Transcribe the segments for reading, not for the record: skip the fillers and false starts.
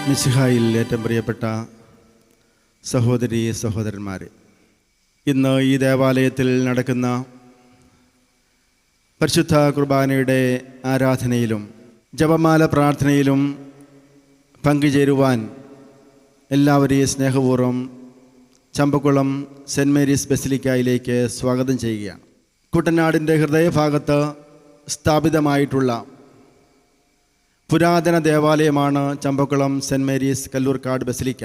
മിശിഹായിൽ ഏറ്റവും പ്രിയപ്പെട്ട സഹോദരീ സഹോദരന്മാരെ, ഇന്ന് ഈ ദേവാലയത്തിൽ നടക്കുന്ന പരിശുദ്ധ കുർബാനയുടെ ആരാധനയിലും ജപമാല പ്രാർത്ഥനയിലും പങ്കുചേരുവാൻ എല്ലാവരെയും സ്നേഹപൂർവ്വം ചമ്പക്കുളം സെൻറ്റ് മേരീസ് ബസിലിക്കയിലേക്ക് സ്വാഗതം ചെയ്യുകയാണ്. കുട്ടനാടിൻ്റെ ഹൃദയഭാഗത്ത് സ്ഥാപിതമായിട്ടുള്ള പുരാതന ദേവാലയമാണ് Champakkulam St Mary's Kallurkad basilica.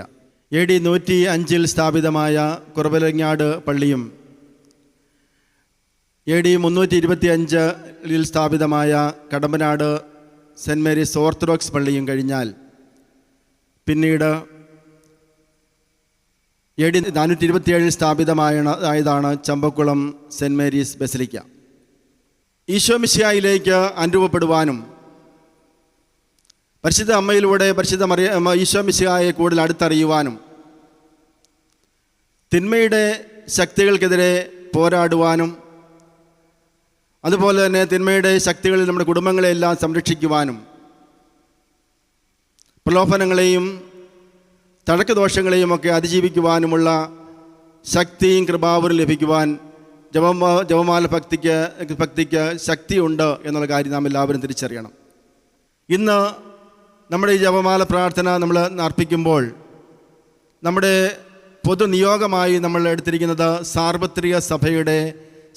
AD 105 സ്ഥാപിതമായ കുറവലങ്ങാട് പള്ളിയും AD 325 സ്ഥാപിതമായ കടമ്പനാട് സെൻറ്റ് മേരീസ് ഓർത്തഡോക്സ് പള്ളിയും കഴിഞ്ഞാൽ പിന്നീട് AD 427 സ്ഥാപിതമായതാണ് Champakkulam St Mary's basilica. Isho മിശിഹായിലേക്ക് അനുരൂപപ്പെടുവാനും പരിശുദ്ധ അമ്മയിലൂടെ പരിശുദ്ധ ഈശോ മിശിഹായെ കൂടുതൽ അടുത്തറിയുവാനും തിന്മയുടെ ശക്തികൾക്കെതിരെ പോരാടുവാനും അതുപോലെ തന്നെ തിന്മയുടെ ശക്തികളിൽ നമ്മുടെ കുടുംബങ്ങളെയെല്ലാം സംരക്ഷിക്കുവാനും പ്രലോഭനങ്ങളെയും തടക്കദോഷങ്ങളെയും ഒക്കെ അതിജീവിക്കുവാനുമുള്ള ശക്തിയും കൃപാവരും ലഭിക്കുവാൻ ജപമാല ഭക്തിക്ക് ശക്തിയുണ്ട് എന്നുള്ള കാര്യം നാം എല്ലാവരും തിരിച്ചറിയണം. ഇന്ന് നമ്മുടെ ഈ ജപമാല പ്രാർത്ഥന നമ്മൾ അർപ്പിക്കുമ്പോൾ നമ്മുടെ പൊതുനിയോഗമായി നമ്മൾ എടുത്തിരിക്കുന്നത് സാർവത്രിക സഭയുടെ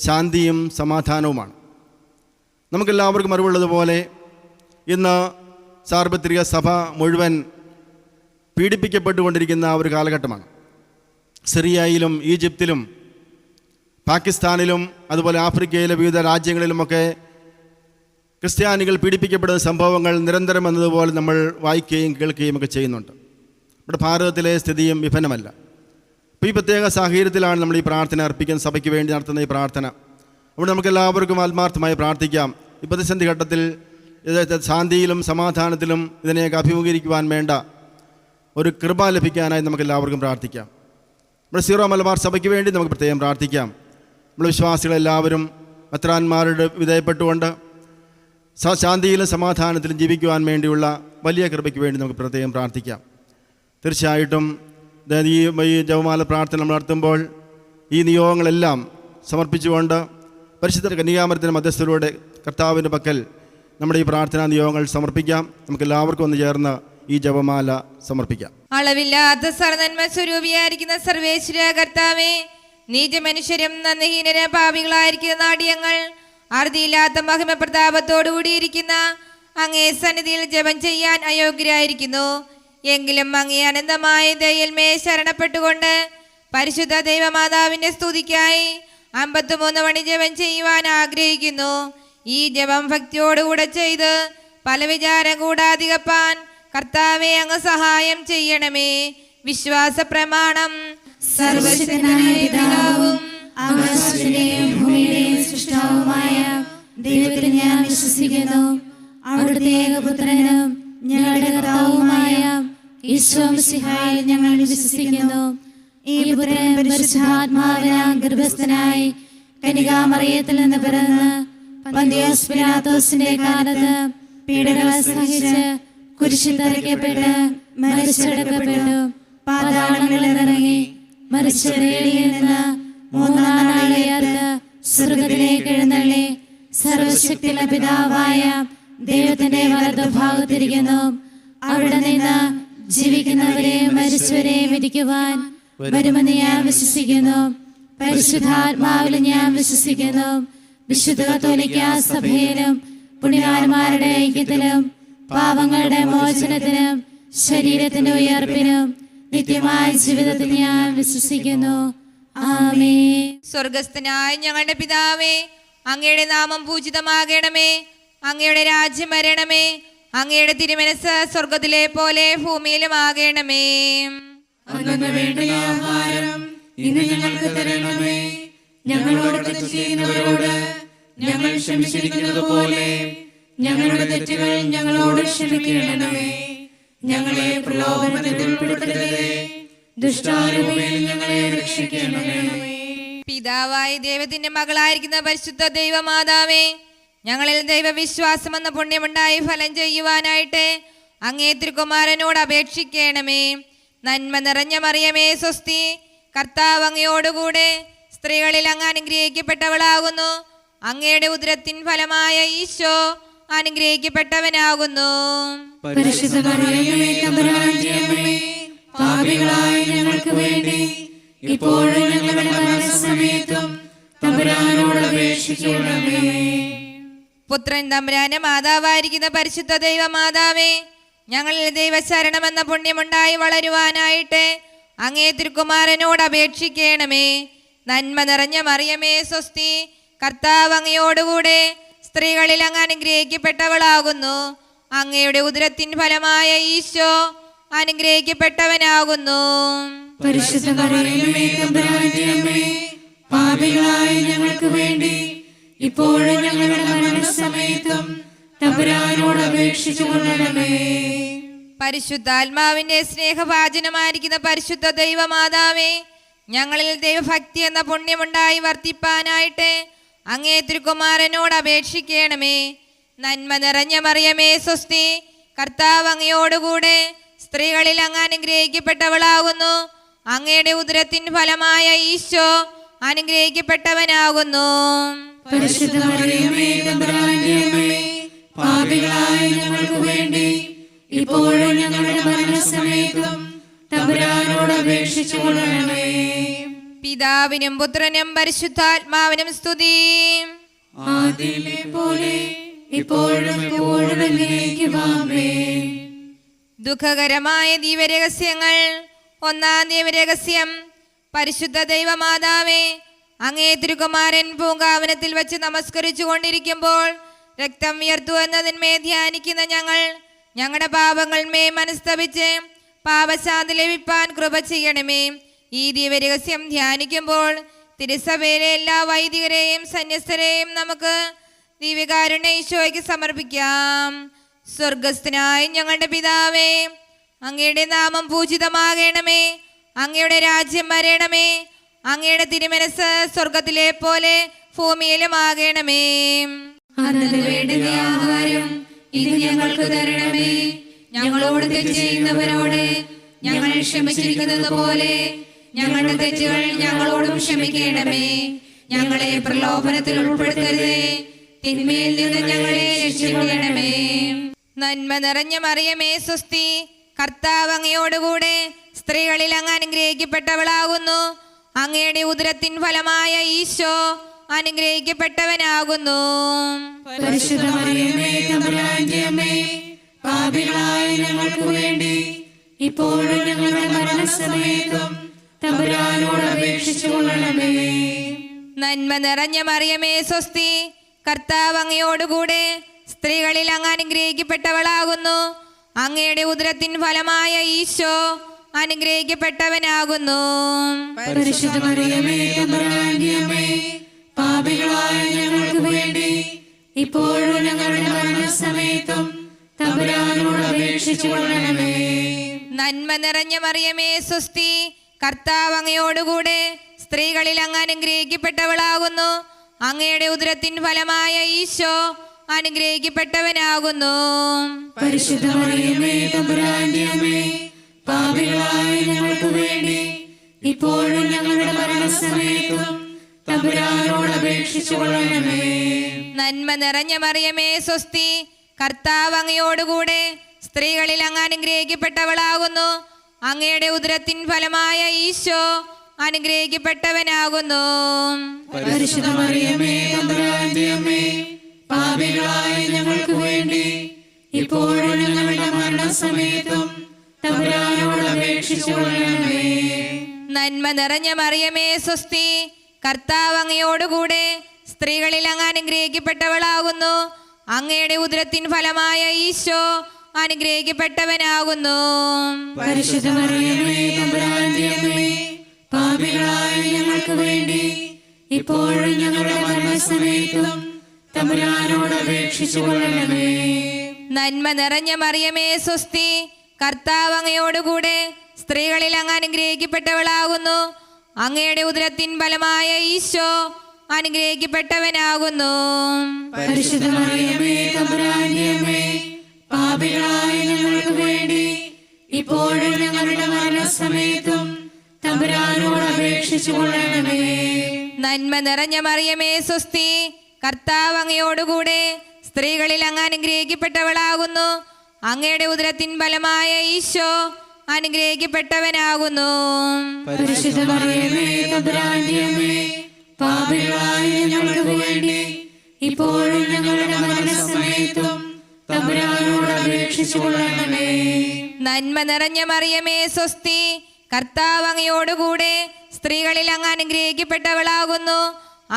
ശാന്തിയും സമാധാനവുമാണ്. നമുക്കെല്ലാവർക്കും അറിവുള്ളതുപോലെ ഇന്ന് സാർവത്രിക സഭ മുഴുവൻ പീഡിപ്പിക്കപ്പെട്ടുകൊണ്ടിരിക്കുന്ന ഒരു കാലഘട്ടമാണ്. സിറിയയിലും ഈജിപ്തിലും പാകിസ്ഥാനിലും അതുപോലെ ആഫ്രിക്കയിലെ വിവിധ രാജ്യങ്ങളിലുമൊക്കെ ക്രിസ്ത്യാനികൾ പീഡിപ്പിക്കപ്പെടുന്ന സംഭവങ്ങൾ നിരന്തരം എന്നതുപോലെ നമ്മൾ വായിക്കുകയും കേൾക്കുകയും ഒക്കെ ചെയ്യുന്നുണ്ട്. നമ്മുടെ ഭാരതത്തിലെ സ്ഥിതിയും വിഭിന്നമല്ല. അപ്പോൾ ഈ പ്രത്യേക സാഹചര്യത്തിലാണ് നമ്മൾ ഈ പ്രാർത്ഥന അർപ്പിക്കുന്ന സഭയ്ക്ക് വേണ്ടി നടത്തുന്ന ഈ പ്രാർത്ഥന. അവിടെ നമുക്കെല്ലാവർക്കും ആത്മാർത്ഥമായി പ്രാർത്ഥിക്കാം. ഈ പ്രതിസന്ധി ഘട്ടത്തിൽ ശാന്തിയിലും സമാധാനത്തിലും ഇതിനെയൊക്കെ അഭിമുഖീകരിക്കുവാൻ വേണ്ട ഒരു കൃപ ലഭിക്കാനായി നമുക്കെല്ലാവർക്കും പ്രാർത്ഥിക്കാം. നമ്മുടെ സീറോ മലബാർ സഭയ്ക്ക് വേണ്ടി നമുക്ക് പ്രത്യേകം പ്രാർത്ഥിക്കാം. നമ്മൾ വിശ്വാസികളെല്ലാവരും മെത്രാന്മാരുടെ വിധേയപ്പെട്ടുകൊണ്ട് ശാന്തിയിലും സമാധാനത്തിലും ജീവിക്കുവാൻ വേണ്ടിയുള്ള വലിയ കൃപയ്ക്ക് വേണ്ടി നമുക്ക് പ്രത്യേകം പ്രാർത്ഥിക്കാം. തീർച്ചയായിട്ടും ഈ ജപമാല പ്രാർത്ഥന നമ്മൾ നടത്തുമ്പോൾ ഈ നിയോഗങ്ങളെല്ലാം സമർപ്പിച്ചുകൊണ്ട് പരിശുദ്ധ കന്യാമരത്തിൻ്റെ മധ്യസ്ഥതയിലൂടെ കർത്താവിൻ്റെ പക്കൽ നമ്മുടെ ഈ പ്രാർത്ഥനാ നിയോഗങ്ങൾ സമർപ്പിക്കാം. നമുക്കെല്ലാവർക്കും ഒന്ന് ചേർന്ന് ഈ ജപമാല സമർപ്പിക്കാം. അളവില്ലാത്ത സർവ്വനന്മ സ്വരൂപിയായിരിക്കുന്ന സർവേശ്വര കർത്താവേ, നീചമനുഷ്യരും നന്ദിഹീനര പാപികളായിരിക്കുന്ന നാട്യങ്ങൾ അറുതിയില്ലാത്ത മഹിമ പ്രതാപത്തോടു കൂടിയിരിക്കുന്ന അങ്ങേ സന്നിധിയിൽ ജപം ചെയ്യാൻ അയോഗ്യരായിരിക്കുന്നു. എങ്കിലും അങ്ങേ അനന്തമായ ദയയിൽമേ ശരണപ്പെട്ടുകൊണ്ട് പരിശുദ്ധ ദൈവമാതാവിന്റെ സ്തുതിക്കായി 53 മണി ജപം ചെയ്യുവാൻ ആഗ്രഹിക്കുന്നു. ഈ ജപം ഭക്തിയോടുകൂടെ ചെയ്ത് പല വിചാരം കൂടാതികപ്പാൻ കർത്താവെ അങ്ങ് സഹായം ചെയ്യണമേ. വിശ്വാസ പ്രമാണം. സർവശക്തനായ പിതാവും ആകാശത്തിന്റെയും ഭൂമിയുടെയും സൃഷ്ടാവുമായ ദൈവത്തിൽ ഞാൻ വിശ്വസിക്കുന്നു. അവിടുത്തെ ഏകപുത്രനും ഞങ്ങളുടെ കർത്താവുമായ ഈശോ മിശിഹായിൽ ഞങ്ങൾ വിശ്വസിക്കുന്നു. ഈ പുത്രൻ പരിശുദ്ധാത്മാവിനാൽ ഗർഭസ്ഥനായി കന്യകാമറിയത്തിൽ നിന്ന് പിറന്ന് പന്തിയോസ് പിലാത്തോസിന്റെ കാലത്ത് പീഡകൾ സഹിച്ച് കുരിശിൽ തറയ്ക്കപ്പെട്ട് മരിച്ചടക്കപ്പെട്ടു, പാതാളങ്ങളിൽ ഇറങ്ങി മരിച്ചവരിൽ നിന്ന് 3-ാം നാൾ ഉയർത്ത് സ്വർഗ്ഗത്തിലേക്ക് എഴുന്നള്ളി സർവശക്തിയുള്ള പിതാവായ ദൈവത്തിന്റെ വലതുഭാഗത്തിരിക്കുന്നു. അവിടെ നിന്ന് ജീവിക്കുന്നവരെയും മരിച്ചവരെയും വിധിക്കുവാൻ വരുമെന്ന് ഞാൻ വിശ്വസിക്കുന്നു. പരിശുദ്ധാത്മാവിൽ ഞാൻ വിശ്വസിക്കുന്നു. വിശുദ്ധ കത്തോലിക്കാ സഭയിലും പുണ്യവാന്മാരുടെ ഐക്യത്തിലും പാപങ്ങളുടെ മോചനത്തിനും ശരീരത്തിന്റെ ഉയർപ്പിനും നിത്യമായ ജീവിതത്തിൽ ഞാൻ വിശ്വസിക്കുന്നു. ആമേൻ. സ്വർഗസ്ഥനായ ഞങ്ങളുടെ പിതാവേ, അങ്ങയുടെ നാമം പൂജിതമാകണമേ. അങ്ങയുടെ രാജ്യം വരണമേ. അങ്ങയുടെ തിരുമനസ് സ്വർഗത്തിലെ പോലെ ഭൂമിയിലും ആകണമേ. അന്നു വേണ്ട ആഹാരം ഇന്ന് ഞങ്ങൾക്ക് തരണമേ. ഞങ്ങളോട് തെറ്റ് ചെയ്യുന്നവരോട് ഞങ്ങൾ ക്ഷമിച്ചിരിക്കുന്നത് പോലെ ഞങ്ങളുടെ തെറ്റുകൾ ഞങ്ങളോട് ക്ഷമിക്കണമേ. ഞങ്ങളെ പ്രലോഭനത്തിൽ ഉൾപ്പെടുത്തരുതേ, ദുഷ്ടാരൂപിയിൽ ഞങ്ങളെ രക്ഷിക്കണമേ. പിതാവായ ദൈവത്തിന്റെ മകളായിരിക്കുന്ന പരിശുദ്ധ ദൈവമാതാവേ, ഞങ്ങളിൽ ദൈവവിശ്വാസം എന്ന പുണ്യമുണ്ടായി ഫലം ചെയ്യുവാനായിട്ട് അങ്ങേ തിരുക്കുമാരനോട് അപേക്ഷിക്കണമേ. നന്മ നിറഞ്ഞ മറിയമേ സ്വസ്തി, കർത്താവ് അങ്ങയോടുകൂടെ സ്ത്രീകളിൽ അങ്ങ് അനുഗ്രഹിക്കപ്പെട്ടവളാകുന്നു. അങ്ങയുടെ ഉദരത്തിൻ ഫലമായ ഈശോ അനുഗ്രഹിക്കപ്പെട്ടവനാകുന്നു. പരിശുദ്ധ മറിയമേ തമ്പുരാന്റെ അമ്മേ, പാപികളായ ഞങ്ങൾക്ക് വേണ്ടി ഇപ്പോഴും ഞങ്ങളുടെ മരണസമയത്തും തമ്പുരാനോട് അപേക്ഷിക്കണമേ. പുത്രൻ തമ്പുരാന്റെ മാതാവായിരിക്കുന്ന പരിശുദ്ധ ദൈവമാതാവേ, ഞങ്ങളിൽ ദൈവശരണമെന്ന പുണ്യമുണ്ടായി വളരുവാനായിട്ട് അങ്ങേ തിരുക്കുമാരനോട് അപേക്ഷിക്കണമേ. നന്മ നിറഞ്ഞ മറിയമേ സ്വസ്തി, കർത്താവ് അങ്ങയോടുകൂടെ സ്ത്രീകളിൽ അങ്ങ് അനുഗ്രഹിക്കപ്പെട്ടവളാകുന്നു. അങ്ങയുടെ ഉദരത്തിൻ ഫലമായ ഈശോ അനുഗ്രഹിക്കപ്പെട്ടവനാകുന്നു. പരിശുദ്ധ മറിയമേ തമ്പുരാന്റെ അമ്മേ, പാപികളായ ഞങ്ങൾക്ക് വേണ്ടി ഇപ്പോഴും ഞങ്ങളുടെ മരണസമയത്തും തമ്പുരാനോട് അപേക്ഷിച്ചുകൊള്ളണമേ. പരിശുദ്ധാത്മാവിന്റെ സ്നേഹഭാജനമായിരിക്കുന്ന പരിശുദ്ധ ദൈവമാതാവേ, ഞങ്ങളിൽ ദൈവഭക്തി എന്ന പുണ്യമുണ്ടായി വർദ്ധിപ്പാനായിട്ട് അങ്ങേ തിരുക്കുമാരനോട് അപേക്ഷിക്കണമേ. നന്മ നിറഞ്ഞ മറിയമേ സ്വസ്തി, കർത്താവ് അങ്ങയോടുകൂടെ സ്ത്രീകളിൽ അങ്ങ് അനുഗ്രഹിക്കപ്പെട്ടവളാകുന്നു. അങ്ങയുടെ ഉദരത്തിൻ ഫലമായ ഈശോ അനുഗ്രഹിക്കപ്പെട്ടവനാകുന്നു. പരിശുദ്ധ മറിയമേ തമ്പുരാന്റെ അമ്മേ, പാപികളായ ഞങ്ങൾക്ക് വേണ്ടി ഇപ്പോഴും ഞങ്ങളുടെ മരണസമയത്തും തമ്പുരാനോട് അപേക്ഷിച്ചുകൊള്ളണമേ. പിതാവിനും പുത്രനും പരിശുദ്ധാത്മാവിനും സ്തുതി. ആദിയിലെ പോലെ ഇപ്പോഴും എപ്പോഴും എന്നേക്കും ആമേൻ. ദുഃഖകരമായ ദൈവരഹസ്യങ്ങൾ. ഒന്നാം ദൈവരഹസ്യം. പരിശുദ്ധ ദൈവമാതാവേ, അങ്ങേ തിരുകുമാരൻ പൂങ്കാവനത്തിൽ വെച്ച് നമസ്കരിച്ചു കൊണ്ടിരിക്കുമ്പോൾ രക്തം വിയർത്തു എന്നതിന്മേ ധ്യാനിക്കുന്ന ഞങ്ങളുടെ പാപങ്ങൾമേ മനസ്തപിച്ച് പാപശാന്തി ലഭിപ്പാൻ കൃപ ചെയ്യണമേ. ഈ ദിവരഹസ്യം ധ്യാനിക്കുമ്പോൾ തിരുസഭയിലെ എല്ലാ വൈദികരെയും സന്യസ്തരെയും നമുക്ക് ദിവ്യകാരുണ്യ ഈശോയ്ക്ക് സമർപ്പിക്കാം. സ്വർഗസ്ഥനായ ഞങ്ങളുടെ പിതാവേ, അങ്ങയുടെ നാമം പൂജിതമാകണമേ. അങ്ങയുടെ രാജ്യം വരണമേ. അങ്ങയുടെ തിരുമനസ് സ്വർഗത്തിലെ പോലെ ഭൂമിയിലും ആകണമേ. അന്നന്ന് വേണ്ടുന്ന ആഹാരം ഇന്ന് ഞങ്ങൾക്ക് തരണമേ. ഞങ്ങളോട് തെറ്റ് ചെയ്യുന്നവരോട് ഞങ്ങൾ ക്ഷമിച്ചിരിക്കുന്നത് പോലെ ഞങ്ങളുടെ തെറ്റുകൾ ഞങ്ങളോടും ക്ഷമിക്കണമേ. ഞങ്ങളെ പ്രലോഭനത്തിൽ ഉൾപ്പെടുത്തരുതേ, തിന്മയിൽ നിന്ന് ഞങ്ങളെ രക്ഷിക്കണമേ. നന്മ നിറഞ്ഞ മറിയമേ സ്വസ്തി, കർത്താവ് അങ്ങയോടുകൂടെ സ്ത്രീകളിൽ അങ്ങ് അനുഗ്രഹിക്കപ്പെട്ടവളാകുന്നു. അങ്ങയുടെ ഉദരത്തിൻ ഫലമായ ഈശോ അനുഗ്രഹിക്കപ്പെട്ടവനാകുന്നു. പരിശുദ്ധ മറിയമേ തമ്പുരാന്റെ അമ്മേ, പാപികളായ ഞങ്ങൾക്ക് വേണ്ടി ഇപ്പോഴും ഞങ്ങളുടെ മരണസമയത്തും തമ്പുരാനോട് അപേക്ഷിച്ചുകൊള്ളണമേ. നന്മ നിറഞ്ഞ മറിയമേ സ്വസ്തി, കർത്താവ് അങ്ങയോടുകൂടെ സ്ത്രീകളിൽ അങ്ങ് അനുഗ്രഹിക്കപ്പെട്ടവളാകുന്നു. അങ്ങയുടെ ഉദരത്തിൻ ഫലമായ ഈശോ അനുഗ്രഹിക്കപ്പെട്ടവനാകുന്നു. പരിശുദ്ധ മറിയമേ തമ്പുരാന്റെ അമ്മേ, പാപികളായ ഞങ്ങൾക്ക് വേണ്ടി ഇപ്പോഴും ഞങ്ങളുടെ മരണസമയത്തും തമ്പുരാനോട് അപേക്ഷിച്ചുകൊള്ളണമേ. നന്മ നിറഞ്ഞ മറിയമേ സ്വസ്തി, കർത്താവ് അങ്ങയോടുകൂടെ സ്ത്രീകളിൽ അങ്ങ് അനുഗ്രഹിക്കപ്പെട്ടവളാകുന്നു. അങ്ങയുടെ ഉദരത്തിൻ ഫലമായ ഈശോ അനുഗ്രഹിക്കപ്പെട്ടവനാകുന്നു. പരിശുദ്ധ മറിയമേ തമ്പുരാന്റെ അമ്മേ, പാപികളായ ഞങ്ങൾക്ക് വേണ്ടി ഇപ്പോഴും ഞങ്ങളുടെ മരണസമയത്തും തമ്പുരാനോട് അപേക്ഷിച്ചുകൊള്ളണമേ. നന്മ നിറഞ്ഞ മറിയമേ സ്വസ്തി, കർത്താവ് അങ്ങയോടുകൂടെ സ്ത്രീകളിൽ അങ്ങ് അനുഗ്രഹിക്കപ്പെട്ടവളാകുന്നു. അങ്ങയുടെ ഉദരത്തിൻ ഫലമായ ഈശോ അനുഗ്രഹിക്കപ്പെട്ടവനാകുന്നു. പരിശുദ്ധ മറിയമേ തമ്പുരാന്റെ അമ്മേ, പാപികളായ ഞങ്ങൾക്ക് വേണ്ടി ഇപ്പോഴും ഞങ്ങളുടെ മരണസമയത്തും തമ്പുരാനോട് അപേക്ഷിച്ചുകൊള്ളണമേ. നന്മ നിറഞ്ഞ മറിയമേ സ്വസ്തി, കർത്താവ് അങ്ങയോടുകൂടെ സ്ത്രീകളിൽ അങ്ങ് അനുഗ്രഹിക്കപ്പെട്ടവളാകുന്നു. അങ്ങയുടെ ഉദരത്തിൻ ഫലമായ ഈശോ അനുഗ്രഹിക്കപ്പെട്ടവനാകുന്നു. പരിശുദ്ധ മറിയമേ തമ്പുരാന്റെ അമ്മേ, പാപികളായ ഞങ്ങൾക്ക് വേണ്ടി ഇപ്പോഴും ഞങ്ങളുടെ മരണസമയത്തും തമ്പുരാനോട് അപേക്ഷിച്ചുകൊള്ളണമേ. നന്മ നിറഞ്ഞ മറിയമേ സ്വസ്തി, കർത്താവ് അങ്ങയോടുകൂടെ സ്ത്രീകളിൽ അങ്ങ് അനുഗ്രഹിക്കപ്പെട്ടവളാകുന്നു. അങ്ങയുടെ ഉദരത്തിൻ ഫലമായ ഈശോ അനുഗ്രഹിക്കപ്പെട്ടവനാകുന്നു. പരിശുദ്ധ മറിയമേ തമ്പുരാന്റെ അമ്മേ, പാപികളായ ഞങ്ങൾക്ക് വേണ്ടി ഇപ്പോഴും ഞങ്ങളുടെ മരണസമയത്തും തമ്പുരാനോട് അപേക്ഷിച്ചു കൊള്ളണമേ. നന്മ നിറഞ്ഞ മറിയമേ സ്വസ്തി, കർത്താവ് അങ്ങയോടുകൂടെ സ്ത്രീകളിൽ അങ്ങ് അനുഗ്രഹിക്കപ്പെട്ടവളാകുന്നു. അങ്ങയുടെ ഉദരത്തിൻ ഫലമായ ഈശോ അനുഗ്രഹിക്കപ്പെട്ടവനാകുന്നു. പരിശുദ്ധ മറിയമേ തമ്പുരാന്റെ അമ്മേ, പാപികളായ ഞങ്ങൾക്ക് വേണ്ടി ഇപ്പോഴും ഞങ്ങളുടെ മരണസമയത്തും തമ്പുരാനോട് അപേക്ഷിച്ചു കൊള്ളണമേ. നന്മ നിറഞ്ഞ മറിയമേ സ്വസ്തി, കർത്താവ് അങ്ങയോടുകൂടെ സ്ത്രീകളിൽ അങ്ങ് അനുഗ്രഹിക്കപ്പെട്ടവളാകുന്നു.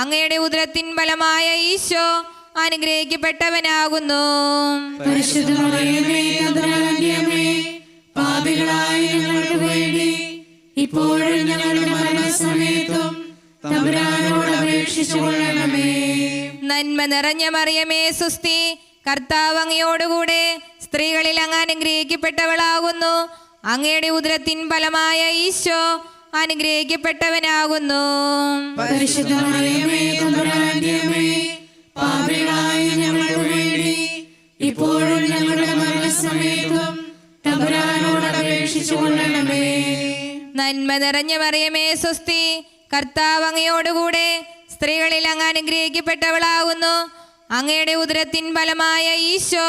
അങ്ങയുടെ ഉദരത്തിൻ ഫലമായ ഈശോ അനുഗ്രഹിക്കപ്പെട്ടവനാകുന്നു. പരിശുദ്ധ മറിയമേ തമ്പുരാന്റെ അമ്മേ, പാപികളായ ഞങ്ങൾക്ക് വേണ്ടി ഇപ്പോഴും ഞങ്ങളുടെ മരണസമയത്തും തമ്പുരാനോട് അപേക്ഷിച്ചു കൊള്ളണമേ. നന്മ നിറഞ്ഞ മറിയമേ സ്വസ്തി, കർത്താവ് അങ്ങയോടുകൂടെ സ്ത്രീകളിൽ അങ്ങ് അനുഗ്രഹിക്കപ്പെട്ടവളാകുന്നു. അങ്ങയുടെ ഉദരത്തിൻ ഫലമായ ഈശോ അനുഗ്രഹിക്കപ്പെട്ടവനാകുന്നു. പരിശുദ്ധ മറിയമേ തമ്പുരാന്റെ അമ്മേ, പാപികളായ ഞങ്ങൾക്ക് വേണ്ടി ഇപ്പോഴും ഞങ്ങളുടെ മരണസമയത്തും തമ്പുരാനോട് അപേക്ഷിച്ചു കൊള്ളണമേ. നന്മ നിറഞ്ഞ മറിയമേ സ്വസ്തി, കർത്താവ് അങ്ങയോടുകൂടെ സ്ത്രീകളിൽ അങ്ങ് അനുഗ്രഹിക്കപ്പെട്ടവളാകുന്നു. അങ്ങയുടെ ഉദരത്തിൻ ഫലമായ ഈശോ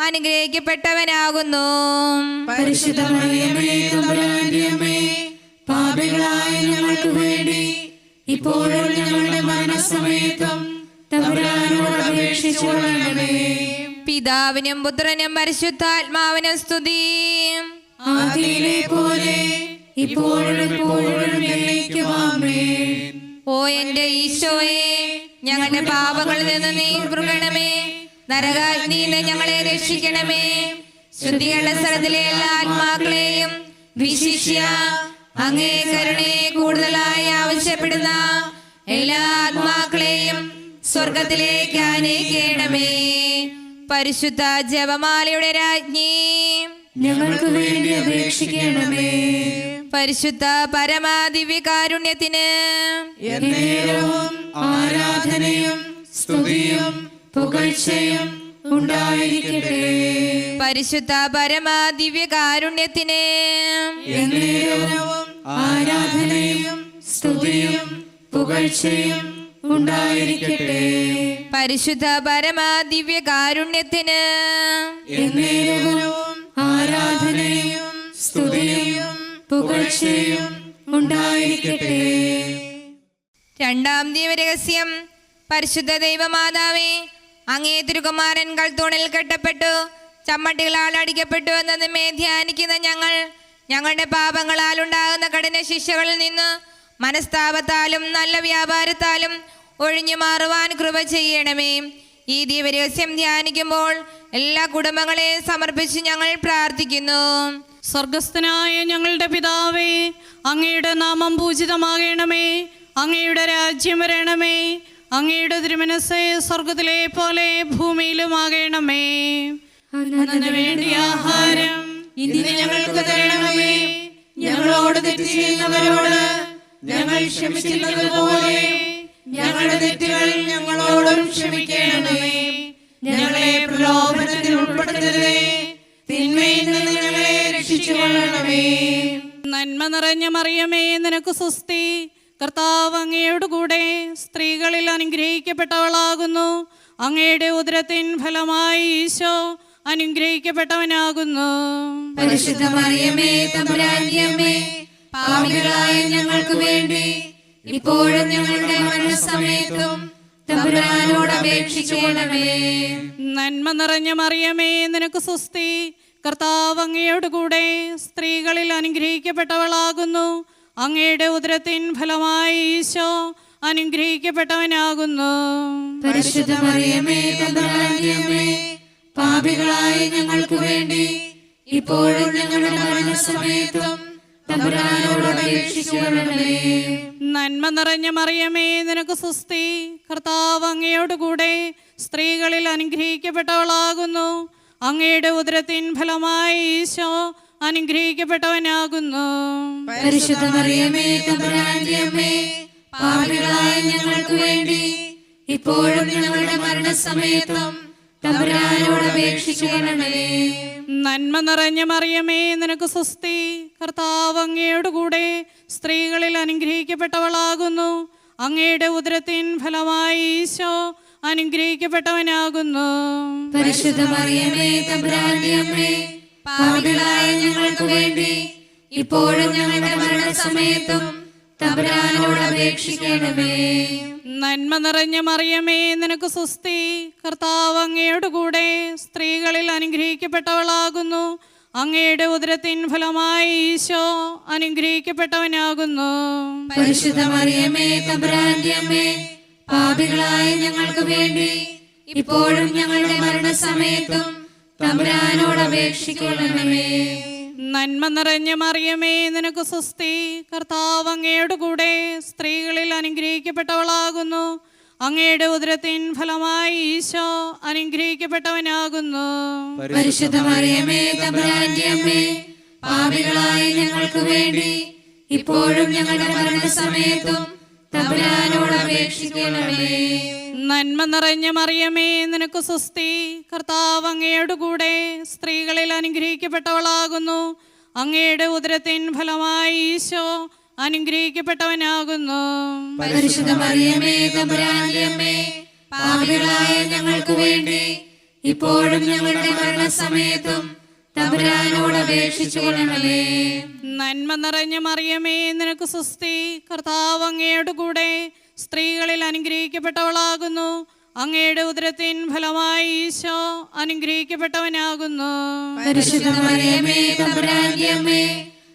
അനുഗ്രഹിക്കപ്പെട്ടവനാകുന്നു. പരിശുദ്ധ മറിയമേ തമ്പുരാന്റെ അമ്മേ, പാപികളായ ഞങ്ങൾക്ക് വേണ്ടി ഇപ്പോഴും ഞങ്ങളുടെ മരണസമയത്തും തമ്പുരാനോട് അപേക്ഷിച്ചു കൊള്ളണമേ. പിതാവിനും പുത്രനും പരിശുദ്ധാത്മാവിനും സ്തുതി. ആദിയിലെ പോലെ ഇപ്പോഴും എപ്പോഴും എന്നേക്കും ആമേൻ. ഓ എന്റെ ഈശോയെ, ഞങ്ങളുടെ പാപങ്ങളിൽ നിന്ന് നീ പൊറുക്കണമേ. നരകാഗ്നിയിൽ നിന്ന് ഞങ്ങളെ രക്ഷിക്കണമേ. ശുദ്ധികളുടെ സ്ഥലത്തിലെ എല്ലാ ആത്മാക്കളെയും വിശിഷ്യ അങ്ങേ കരുണയെ കൂടുതലായി ആവശ്യപ്പെടുന്ന എല്ലാ ആത്മാക്കളെയും സ്വർഗത്തിലേക്ക് ആനയിക്കണമേ. പരിശുദ്ധ ജപമാലയുടെ രാജ്ഞി, ഞങ്ങൾക്ക് വേണ്ടി അപേക്ഷിക്കണമേ. പരിശുദ്ധ പരമാദിവ്യകാരുണ്യത്തിന് എന്നേരവും ആരാധനയും സ്തുതിയും പുകഴ്ചയും ഉണ്ടായിരിക്കട്ടെ. പരിശുദ്ധ പരമാദിവ്യകാരുണ്യത്തിന് എന്നേരവും ആരാധനയും സ്തുതിയും പുകഴ്ചയും ഉണ്ടായിരിക്കട്ടെ. പരിശുദ്ധ പരമാദിവ്യകാരുണ്യത്തിന് എന്നേരവും ആരാധനയും സ്തുതിയും പുകഴ്ചയും ഉണ്ടായിരിക്കട്ടെ. രണ്ടാം ദിവരഹസ്യം. പരിശുദ്ധ ദൈവമാതാവേ, അങ്ങേ തിരുകുമാരൻ കൽത്തൂണിൽ കെട്ടപ്പെട്ടു ചമ്മട്ടികളാൽ അടിക്കപ്പെട്ടു എന്നതുമേ ധ്യാനിക്കുന്ന ഞങ്ങളുടെ പാപങ്ങളാൽ ഉണ്ടാകുന്ന കഠിന ശിക്ഷകളിൽ നിന്ന് മനസ്താപത്താലും നല്ല വ്യാപാരത്താലും ഒഴിഞ്ഞു മാറുവാൻ കൃപ ചെയ്യണമേ. ഈ ദിവരഹസ്യം ധ്യാനിക്കുമ്പോൾ എല്ലാ കുടുംബങ്ങളെയും സമർപ്പിച്ച് ഞങ്ങൾ പ്രാർത്ഥിക്കുന്നു. സ്വർഗസ്ഥനായ ഞങ്ങളുടെ പിതാവേ, അങ്ങയുടെ നാമം പൂജിതമാകണമേ. അങ്ങയുടെ രാജ്യം വരണമേ. അങ്ങയുടെ തിരുമനസ്സേ സ്വർഗത്തിലെ പോലെ ഭൂമിയിലുമാകണമേ. അന്നു വേണ്ടിയ ആഹാരം ഇന്ന് ഞങ്ങൾക്ക് തരണമേ. ഞങ്ങളോട് തെറ്റ് ചെയ്യുന്നവരോട് ഞങ്ങൾ ക്ഷമിക്കുന്നത് പോലെ ഞങ്ങളുടെ തെറ്റുകൾ ഞങ്ങളോടും ക്ഷമിക്കണമേ. ഞങ്ങളെ പ്രലോഭനത്തിൽ ഉൾപ്പെടുത്തരുതേ, തിന്മയിൽ നിന്ന് ഞങ്ങളെ രക്ഷിച്ചുകൊള്ളണമേ. നന്മ നിറഞ്ഞ മറിയമേ, നിനക്ക് സ്വസ്തി. കർത്താവ് അങ്ങയോട് കൂടെ സ്ത്രീകളിൽ അനുഗ്രഹിക്കപ്പെട്ടവളാകുന്നു. അങ്ങയുടെ ഉദരത്തിൻ ഫലമായി ഈശോ അനുഗ്രഹിക്കപ്പെട്ടവനാകുന്നു. പരിശുദ്ധ മറിയമേ തമ്പുരാന്റെ അമ്മേ, പാപികളായ ഞങ്ങൾക്ക് വേണ്ടി ഇപ്പോഴും ഞങ്ങളുടെ മരണസമയത്തും തമ്പുരാനോട് അപേക്ഷിക്കണമേ. നന്മ നിറഞ്ഞ മറിയമേ, നിനക്ക് സ്വസ്തി. കർത്താവ് അങ്ങയോട് കൂടെ സ്ത്രീകളിൽ അനുഗ്രഹിക്കപ്പെട്ടവളാകുന്നു. അങ്ങയുടെ ഉദരത്തിൻ ഫലമായി ഈശോ അനുഗ്രഹിക്കപ്പെട്ടവനാകുന്നു. പരിശുദ്ധ മറിയമേ തമ്പുരാന്റെ അമ്മേ, പാപികളായ ഞങ്ങൾക്ക് വേണ്ടി ഇപ്പോഴും ഞങ്ങളുടെ മരണസമയത്തും തമ്പുരാനോട് അപേക്ഷിക്കണമേ. നന്മ നിറഞ്ഞ മറിയമേ, നിനക്ക് സ്വസ്തി. കർത്താവ് അങ്ങയോട് കൂടെ സ്ത്രീകളിൽ അനുഗ്രഹിക്കപ്പെട്ടവളാകുന്നു. അങ്ങയുടെ ഉദരത്തിൻ ഫലമായി ഈശോ അനുഗ്രഹിക്കപ്പെട്ടവനാകുന്നു. പരിശുദ്ധ മറിയമേ തമ്പുരാന്റെ അമ്മേ, പാപികളായ ഞങ്ങൾക്ക് വേണ്ടി ഇപ്പോഴും ഞങ്ങളുടെ മരണസമയത്തും തമ്പുരാനോട് അപേക്ഷിക്കണമേ. നന്മ നിറഞ്ഞ മറിയമേ, നിനക്ക് സ്വസ്തി. കർത്താവ് അങ്ങയോട് കൂടെ സ്ത്രീകളിൽ അനുഗ്രഹിക്കപ്പെട്ടവളാകുന്നു. അങ്ങയുടെ ഉദരത്തിൻ ഫലമായി ഈശോ അനുഗ്രഹിക്കപ്പെട്ടവനാകുന്നു. പരിശുദ്ധ മറിയമേ, തമ്പുരാന്റെ അമ്മേ, പാപികളായ ഞങ്ങൾക്ക് വേണ്ടി ഇപ്പോഴും ഞങ്ങളുടെ മരണസമയത്തും തമ്പുരാനോട് അപേക്ഷിക്കണമേ. നന്മ നിറഞ്ഞ മറിയമേ, നിനക്ക് സ്വസ്തി. കർത്താവ് അങ്ങയോട് കൂടെ സ്ത്രീകളിൽ അനുഗ്രഹിക്കപ്പെട്ടവളാകുന്നു. അങ്ങയുടെ ഉദരത്തിൻ ഫലമായി ഈശോ അനുഗ്രഹിക്കപ്പെട്ടവനാകുന്നു. പരിശുദ്ധ മറിയമേ, തമ്പുരാന്റെ അമ്മേ, പാപികളായ ഞങ്ങൾക്ക് വേണ്ടി ഇപ്പോഴും ഞങ്ങളുടെ മരണസമയത്തും തമ്പുരാനോട് അപേക്ഷിക്കണമേ. നന്മ നിറഞ്ഞ മറിയമേ, നിനക്ക് സ്വസ്തി. കർത്താവ് അങ്ങയോട് കൂടെ സ്ത്രീകളിൽ അനുഗ്രഹിക്കപ്പെട്ടവളാകുന്നു. അങ്ങയുടെ ഉദരത്തിൻ ഫലമായി ഈശോ അനുഗ്രഹിക്കപ്പെട്ടവനാകുന്നു. പരിശുദ്ധ മറിയമേ, തമ്പുരാന്റെ അമ്മേ, പാപികളായ ഞങ്ങൾക്ക് വേണ്ടി ഇപ്പോഴും ഞങ്ങളുടെ മരണസമയത്തും തമ്പുരാനോട് അപേക്ഷിക്കണമേ. നന്മ നിറഞ്ഞ മറിയമേ, നിനക്ക് സ്വസ്തി. കർത്താവ് അങ്ങയോട് കൂടെ സ്ത്രീകളിൽ അനുഗ്രഹിക്കപ്പെട്ടവളാകുന്നു. അങ്ങയുടെ ഉദരത്തിൻ ഫലമായി ഈശോ അനുഗ്രഹിക്കപ്പെട്ടവനാകുന്നു. പരിശുദ്ധ മറിയമേ, തമ്പുരാന്റെ അമ്മേ, പാപികളായ ഞങ്ങൾക്ക് വേണ്ടി ഇപ്പോഴും ഞങ്ങളുടെ മരണസമയത്തും തമ്പുരാനോട് അപേക്ഷിച്ചുകൊള്ളണമേ. നന്മ നിറഞ്ഞ മറിയമേ, നിനക്ക് സ്വസ്തി. കർത്താവ് അങ്ങയോട് കൂടെ സ്ത്രീകളിൽ അനുഗ്രഹിക്കപ്പെട്ടവളാകുന്നു. അങ്ങയുടെ ഉദരത്തിൻ ഫലമായി ഈശോ അനുഗ്രഹിക്കപ്പെട്ടവനാകുന്നു. പരിശുദ്ധ മറിയമേ, തമ്പുരാന്റെ അമ്മേ,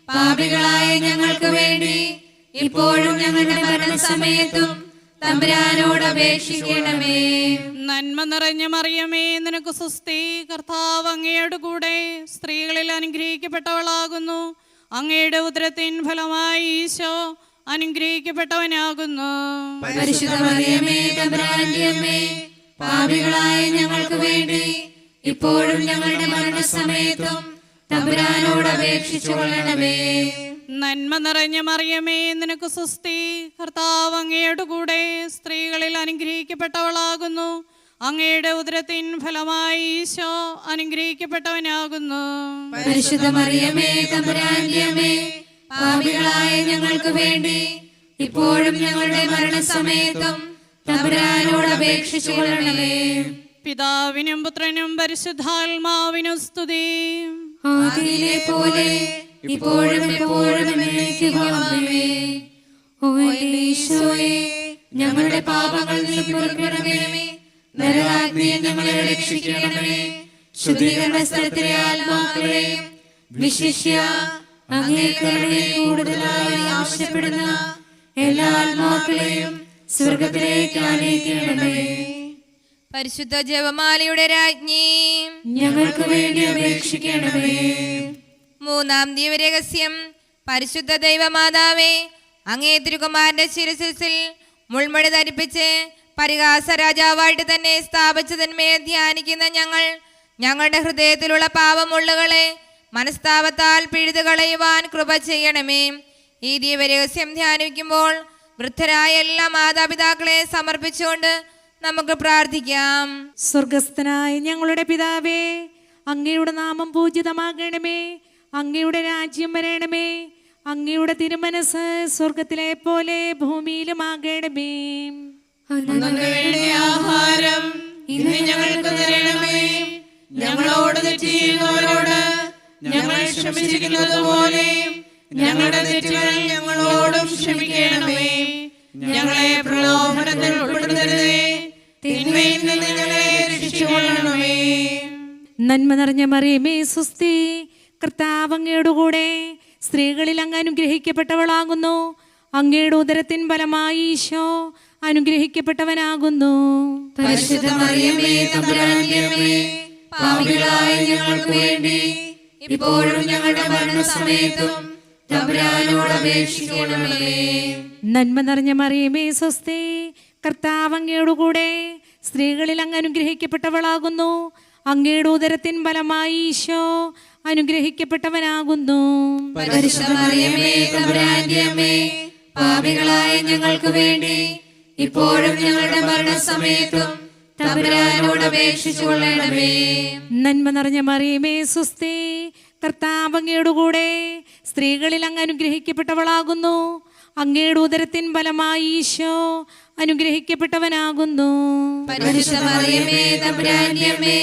പാപികളായ ഞങ്ങൾക്ക് വേണ്ടി ഇപ്പോഴും ഞങ്ങളുടെ മരണസമയത്തും തമ്പുരാനോട് അപേക്ഷിക്കണമേ. നന്മ നിറഞ്ഞ മറിയമേ, നിനക്ക് സ്വസ്തി. കർത്താവ് അങ്ങയോട് കൂടെ സ്ത്രീകളിൽ അനുഗ്രഹിക്കപ്പെട്ടവളാകുന്നു. അങ്ങയുടെ ഉദരത്തിൻ ഫലമായി ഈശോ അനുഗ്രഹിക്കപ്പെട്ടവനാകുന്നു. പരിശുദ്ധ മറിയമേ, തമ്പുരാന്റെ അമ്മേ, പാപികളായ ഞങ്ങൾക്ക് വേണ്ടി ഇപ്പോഴും ഞങ്ങളുടെ മരണസമയത്തും തമ്പുരാനോട് അപേക്ഷിച്ചുകൊള്ളണമേ. നന്മ നിറഞ്ഞ മറിയമേ, നിനക്ക് സ്വസ്തി. കർത്താവ് അങ്ങയോട് കൂടെ സ്ത്രീകളിൽ അനുഗ്രഹിക്കപ്പെട്ടവളാകുന്നു. അങ്ങയുടെ ഉദരത്തിൻ ഫലമായി ഈശോ അനുഗ്രഹിക്കപ്പെട്ടവനാകുന്നു. പരിശുദ്ധ മറിയമേ, തമ്പുരാന്റെ അമ്മേ, പാപികളായ ഞങ്ങൾക്ക് വേണ്ടി ഇപ്പോഴും ഞങ്ങളുടെ മരണസമയത്തും തമ്പുരാനോട് അപേക്ഷിച്ചുകൊള്ളണമേ. പിതാവിനും പുത്രനും പരിശുദ്ധാത്മാവിനും സ്തുതി. ആദിയിലെ പോലെ ഇപ്പോഴും എപ്പോഴും എന്നേക്കും ആമേൻ. ഓ എന്റെ ഈശോയേ, ഞങ്ങളുടെ പാപങ്ങൾ നീ പൊറുക്കണമേ. നരകാഗ്നിയിൽ ഞങ്ങളെ രക്ഷിക്കണമേ. ശുദ്ധീകരണ സ്ഥലത്തിലെ ആത്മാക്കളെയും വിശിഷ്യ അങ്ങേ കരുണയെ കൂടുതലായി ആവശ്യപ്പെടുന്ന എല്ലാ ആത്മാക്കളെയും സ്വർഗത്തിലേക്ക് ആനയിക്കണമേ. പരിശുദ്ധ ജപമാലയുടെ രാജ്ഞി, ഞങ്ങൾക്ക് വേണ്ടി അപേക്ഷിക്കണമേ. മൂന്നാം ദിവ്യരഹസ്യം. പരിശുദ്ധ ദൈവമാതാവേ, അങ്ങേ തിരുകുമാരന്റെ ശിരസിൽ മുൾമുടി ധരിപ്പിച്ച് പരിഹാസ രാജാവായിട്ട് തന്നെ സ്ഥാപിച്ചതിന്മേൽ ധ്യാനിക്കുന്ന ഞങ്ങളുടെ ഹൃദയത്തിലുള്ള പാപമുള്ളുകളെ മനസ്താപത്താൽ പിഴുതു കളയുവാൻ കൃപ ചെയ്യണമേ. ഈ ദിവ്യരഹസ്യം ധ്യാനിക്കുമ്പോൾ വൃദ്ധരായ എല്ലാ മാതാപിതാക്കളെ സമർപ്പിച്ചുകൊണ്ട് നമുക്ക് പ്രാർത്ഥിക്കാം. സ്വർഗസ്ഥനായ ഞങ്ങളുടെ പിതാവേ, അങ്ങയുടെ നാമം പൂജിതമാകണമേ. അങ്ങയുടെ രാജ്യം വരണമേ. അങ്ങയുടെ തിരുമനസ് സ്വർഗത്തിലെ പോലെ ഭൂമിയിലുമാകണമേ. ആഹാരം ഇന്ന് ഞങ്ങൾക്ക് തരണമേ. ഞങ്ങളോട് തെറ്റ് ചെയ്യുന്നവരോട് ഞങ്ങൾ ക്ഷമിച്ചിരിക്കുന്നത് പോലെ ഞങ്ങളുടെ തെറ്റുകൾ ഞങ്ങളോടും ക്ഷമിക്കണമേ. ഞങ്ങളെ പ്രലോഭനത്തിൽ ഉൾപ്പെടുത്തരുതേ, തിന്മയിൽ നിന്ന് ഞങ്ങളെ രക്ഷിച്ചുകൊള്ളണമേ. നന്മ നിറഞ്ഞ മറിയമേ, സ്വസ്തി. കർത്താവ് അങ്ങയുടെ കൂടെ സ്ത്രീകളിൽ അങ്ങ് അനുഗ്രഹിക്കപ്പെട്ടവളാകുന്നു. അങ്ങയുടെ ഉദരത്തിൻ ഫലമായി ഈശോ അനുഗ്രഹിക്കപ്പെട്ടവനാകുന്നു. പരിശുദ്ധ മറിയമേ, തമ്പുരാന്റെ അമ്മേ, പാപികളായ ഞങ്ങൾക്ക് വേണ്ടി ഇപ്പോഴും ഞങ്ങളുടെ മരണസമയത്തും തമ്പുരാനോട് അപേക്ഷിക്കണമേ. നന്മ നിറഞ്ഞ മറിയമേ, സ്വസ്തി. കർത്താവ് അങ്ങയുടെ കൂടെ സ്ത്രീകളിൽ അങ്ങ് അനുഗ്രഹിക്കപ്പെട്ടവളാകുന്നു. അങ്ങയുടെ ഉദരത്തിൻ ഫലമായി ഈശോ അനുഗ്രഹിക്കപ്പെട്ടവനാകുന്നു. പരിശുദ്ധ മറിയമേ, തമ്പുരാന്റെ അമ്മേ, പാപികളായ ഞങ്ങൾക്ക് വേണ്ടി ഇപ്പോഴും ഞങ്ങളുടെ മരണസമയത്തും തമ്പുരാനോട് അപേക്ഷിച്ചു കൊള്ളണമേ. നന്മ നിറഞ്ഞ മറിയമേ സ്വസ്തി, കർത്താവ് അങ്ങയുടെ കൂടെ, സ്ത്രീകളിൽ അങ്ങ് അനുഗ്രഹിക്കപ്പെട്ടവളാകുന്നു. അങ്ങയുടെ ഉദരത്തിൻ ഫലമായി ഈശോ അനുഗ്രഹിക്കപ്പെട്ടവനാകുന്നു. പരിശുദ്ധ മറിയമേ തമ്പുരാന്റെ അമ്മേ,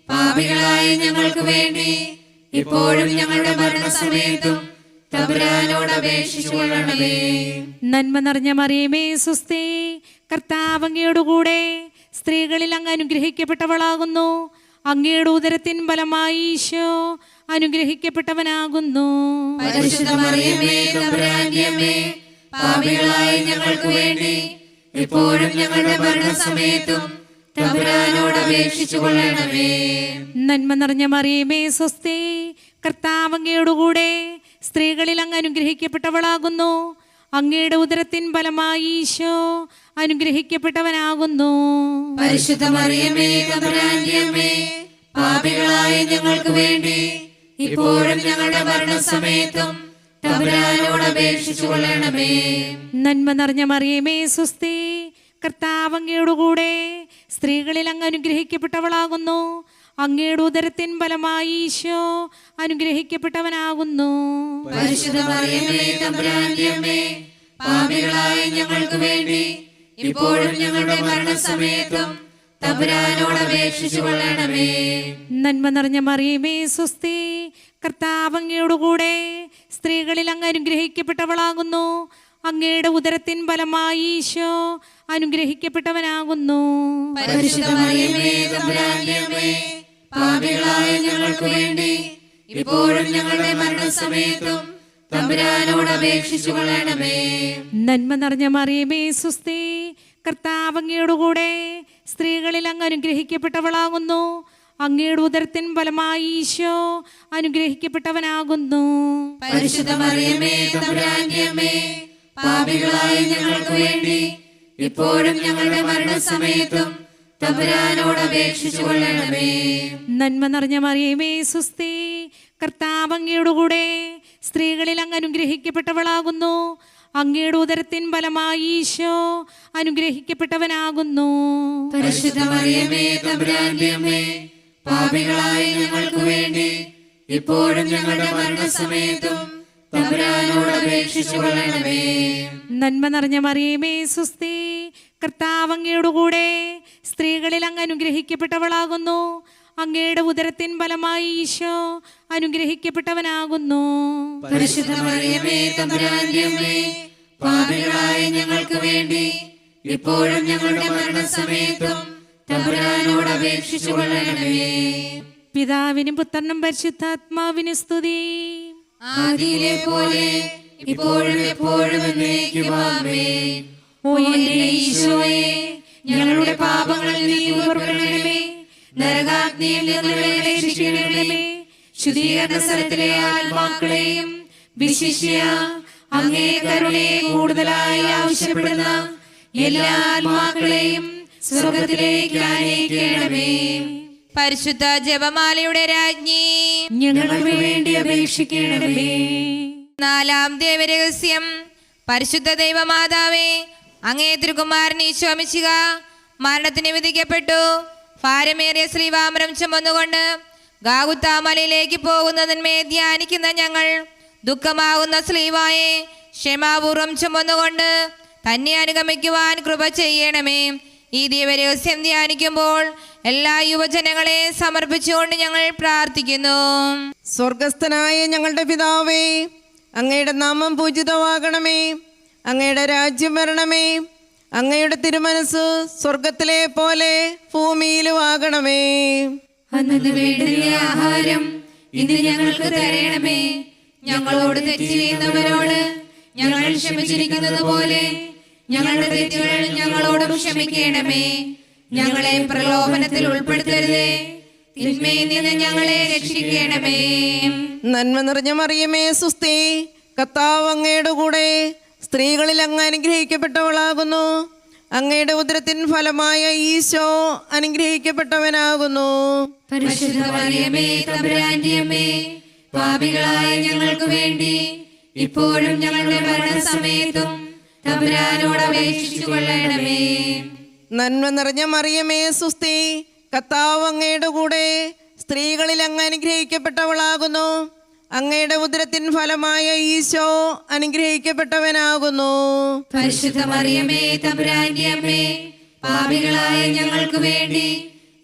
പാപികളായ ഞങ്ങൾക്ക് വേണ്ടി ഇപ്പോഴും ഞങ്ങളുടെ മരണസമയത്തും തമ്പുരാനോട് അപേക്ഷിച്ചു കൊള്ളണമേ. നന്മ നിറഞ്ഞ മറിയമേ സ്വസ്തി, കർത്താവ് അങ്ങയുടെ കൂടെ, സ്ത്രീകളിൽ അങ്ങ് അനുഗ്രഹിക്കപ്പെട്ടവളാകുന്നു. അങ്ങയുടെ ഉദരത്തിൻ ഫലമായി ഈശോ അനുഗ്രഹിക്കപ്പെട്ടവനാകുന്നു. പരിശുദ്ധ മറിയമേ തമ്പുരാന്റെ അമ്മേ, പാപികളായ ഞങ്ങൾക്ക് വേണ്ടി ഇപ്പോഴും ഞങ്ങളുടെ മരണസമയത്തും തമ്പുരാനോട് അപേക്ഷിച്ചു കൊള്ളണമേ. നന്മ നിറഞ്ഞ മറിയമേ സ്വസ്തി, കർത്താവ് അങ്ങയുടെ കൂടെ, സ്ത്രീകളിൽ അങ്ങ് അനുഗ്രഹിക്കപ്പെട്ടവളാകുന്നു. അങ്ങയുടെ ഉദരത്തിൻ ഫലമായി ഈശോ അനുഗ്രഹിക്കപ്പെട്ടവനാകുന്നു. പരിശുദ്ധ മറിയമേ തമ്പുരാന്റെ അമ്മേ, പാപികളായ ഞങ്ങൾക്ക് വേണ്ടി ഇപ്പോഴും ഞങ്ങളുടെ മരണസമയത്തും തമ്പുരാനോട് അപേക്ഷിച്ചു കൊള്ളണമേ. നന്മ നിറഞ്ഞ മറിയമേ സ്വസ്തി, കർത്താവ് അങ്ങയുടെ കൂടെ, സ്ത്രീകളിൽ അങ്ങ് അനുഗ്രഹിക്കപ്പെട്ടവളാകുന്നു. അങ്ങയുടെ ഉദരത്തിൻ ഫലമായി ഈശോ അനുഗ്രഹിക്കപ്പെട്ടവനാകുന്നു. പരിശുദ്ധ മറിയമേ തമ്പുരാന്റെ അമ്മേ, പാപികളായ ഞങ്ങൾക്ക് വേണ്ടി ഇപ്പോഴും ഞങ്ങളുടെ മരണസമയത്തും തമ്പുരാനോട് അപേക്ഷിച്ചു കൊള്ളണമേ. നന്മ നിറഞ്ഞ മറിയമേ സ്വസ്തി, കർത്താവ് അങ്ങയുടെ കൂടെ, സ്ത്രീകളിൽ അങ്ങ് അനുഗ്രഹിക്കപ്പെട്ടവളാകുന്നു. അങ്ങയുടെ ഉദരത്തിൻ ഫലമായി ഈശോ അനുഗ്രഹിക്കപ്പെട്ടവനാകുന്നു. പരിശുദ്ധ മറിയമേ തമ്പുരാന്റെ അമ്മേ, പാപികളായ ഞങ്ങൾക്ക് വേണ്ടി ഇപ്പോഴും ഞങ്ങളുടെ മരണസമയത്തും തമ്പുരാനോട് അപേക്ഷിച്ചു കൊള്ളണമേ. നന്മ നിറഞ്ഞ മറിയമേ സ്വസ്തി, കർത്താവ് അങ്ങയുടെ കൂടെ, സ്ത്രീകളിൽ അങ്ങ് അനുഗ്രഹിക്കപ്പെട്ടവളാകുന്നു. അങ്ങയുടെ ഉദരത്തിൻ ഫലമായി ഈശോ അനുഗ്രഹിക്കപ്പെട്ടവനാകുന്നു. പരിശുദ്ധ മറിയമേ തമ്പുരാന്റെ അമ്മേ, പാപികളായ ഞങ്ങൾക്ക് വേണ്ടി ഇപ്പോഴും ഞങ്ങളുടെ മരണസമയത്തും തമ്പുരാനോട് അപേക്ഷിച്ചു കൊള്ളണമേ. നന്മ നിറഞ്ഞ മറിയമേ സ്വസ്തി, കർത്താവ് അങ്ങയുടെ കൂടെ, സ്ത്രീകളിൽ അങ്ങ് അനുഗ്രഹിക്കപ്പെട്ടവളാകുന്നു. അങ്ങയുടെ ഉദരത്തിൻ ഫലമായി ഈശോ അനുഗ്രഹിക്കപ്പെട്ടവനാകുന്നു. പരിശുദ്ധ മറിയമേ തമ്പുരാന്റെ അമ്മേ, പാപികളായ ഞങ്ങൾക്ക് വേണ്ടി ഇപ്പോഴും ഞങ്ങളുടെ മരണസമയത്തും തമ്പുരാനോട് അപേക്ഷിച്ചു കൊള്ളണമേ. നന്മ നിറഞ്ഞ മറിയമേ സ്വസ്തി, കർത്താവ് അങ്ങയുടെ കൂടെ, സ്ത്രീകളിൽ അങ്ങ് അനുഗ്രഹിക്കപ്പെട്ടവളാകുന്നു. അങ്ങയുടെ ഉദരത്തിൻ ഫലമായി ഈശോ അനുഗ്രഹിക്കപ്പെട്ടവനാകുന്നു. പരിശുദ്ധ മറിയമേ തമ്പുരാന്റെ അമ്മേ, പാപികളായ ഞങ്ങൾക്ക് വേണ്ടി ഇപ്പോഴും ഞങ്ങളുടെ മരണസമയത്തും തമ്പുരാനോട് അപേക്ഷിച്ചു കൊള്ളണമേ. പിതാവിനും പുത്രനും പരിശുദ്ധാത്മാവിനും സ്തുതി. ആദിയിലെ പോലെ ഇപ്പോഴും എപ്പോഴും എന്നേക്കും ആമേൻ. ഓ എന്റെ ഈശോയെ, ഞങ്ങളുടെ പാപങ്ങളിൽ നീ പുറപ്പെടണമേ. നരകാഗ്നിയിൽ നിന്ന് ഞങ്ങളെ രക്ഷിക്കണമേ. ശുദ്ധീകരണ സ്ഥലത്തിലെ ആത്മാക്കളെയും വിശിഷ്യ അങ്ങേ കരുണയെ കൂടുതലായി ആവശ്യപ്പെടുന്ന എല്ലാ ആത്മാക്കളെയും സ്വർഗത്തിലേക്ക് ആനയിക്കണമേ. പരിശുദ്ധ ജപമാലയുടെ രാജ്ഞി, ഞങ്ങൾക്ക് വേണ്ടി അപേക്ഷിക്കണമേ. നാലാം ദേവരഹസ്യം. പരിശുദ്ധ ദൈവമാതാവേ, അങ്ങേ തിരുകുമാരൻ ഈശോ മിശിഹ മരണത്തിന് വിധിക്കപ്പെട്ടു. ഭാരമേറിയ ശ്രീവാമരം ചുമന്നുകൊണ്ട് ഗാഗുത്താമലയിലേക്ക് പോകുന്നതിന്മേ ധ്യാനിക്കുന്ന ഞങ്ങൾ ദുഃഖമാകുന്ന ശ്ലീവായെ ക്ഷമാപൂർവം ചുമന്നുകൊണ്ട് തന്നെ അനുഗമിക്കുവാൻ കൃപ ചെയ്യണമേ. ഈ ദൈവരഹസ്യം ധ്യാനിക്കുമ്പോൾ എല്ലാ യുവജനങ്ങളെ സമർപ്പിച്ചുകൊണ്ട് ഞങ്ങൾ പ്രാർത്ഥിക്കുന്നു. സ്വർഗസ്ഥനായ ഞങ്ങളുടെ പിതാവേ, അങ്ങയുടെ നാമം പൂജിതമാകണമേ. അങ്ങയുടെ രാജ്യം വരണമേ. അങ്ങയുടെ തിരുമനസ് സ്വർഗത്തിലെ പോലെ ഭൂമിയിലും ആകണമേ. അന്നു വേണ്ടുന്ന ആഹാരം ഇന്ന് ഞങ്ങൾക്ക് തരണമേ. ഞങ്ങളോട് തെറ്റ് ചെയ്യുന്നവരോട് ഞങ്ങൾ ക്ഷമിച്ചിരിക്കുന്നത് പോലെ ഞങ്ങളുടെ തെറ്റുകൾ ഞങ്ങളോടും ക്ഷമിക്കണമേ. ഞങ്ങളെ പ്രലോഭനത്തിൽ ഉൾപ്പെടുത്തരുതേ, തിന്മയിൽ നിന്ന് ഞങ്ങളെ രക്ഷിക്കണമേ. നന്മ നിറഞ്ഞ മറിയമേ സുസ്തി, കർത്താവ് അങ്ങയുടെ കൂടെ, സ്ത്രീകളിൽ അങ്ങ് അനുഗ്രഹിക്കപ്പെട്ടവളാകുന്നു. അങ്ങയുടെ ഉദരത്തിൻ ഫലമായ ഈശോ അനുഗ്രഹിക്കപ്പെട്ടവനാകുന്നു. പരിശുദ്ധ മറിയമേ തമ്പുരാന്റെ അമ്മേ, പാപികളായ ഞങ്ങൾക്ക് വേണ്ടി ഇപ്പോഴും ഞങ്ങളുടെ മരണസമയത്തും തമ്പുരാനോട് അപേക്ഷിച്ചു കൊള്ളണമേ. നന്മ നിറഞ്ഞ മറിയമേ സുസ്തി, കർത്താവ് അങ്ങയുടെ കൂടെ സ്ത്രീകളിൽ അങ്ങ് അനുഗ്രഹിക്കപ്പെട്ടവളാകുന്നു. അങ്ങയുടെ ഉദരത്തിൻ ഫലമായ ഈശോ അനുഗ്രഹിക്കപ്പെട്ടവനാകുന്നു. പരിശുദ്ധ മറിയമേ തമ്പുരാന്റെ അമ്മേ, പാപികളായ ഞങ്ങൾക്ക് വേണ്ടി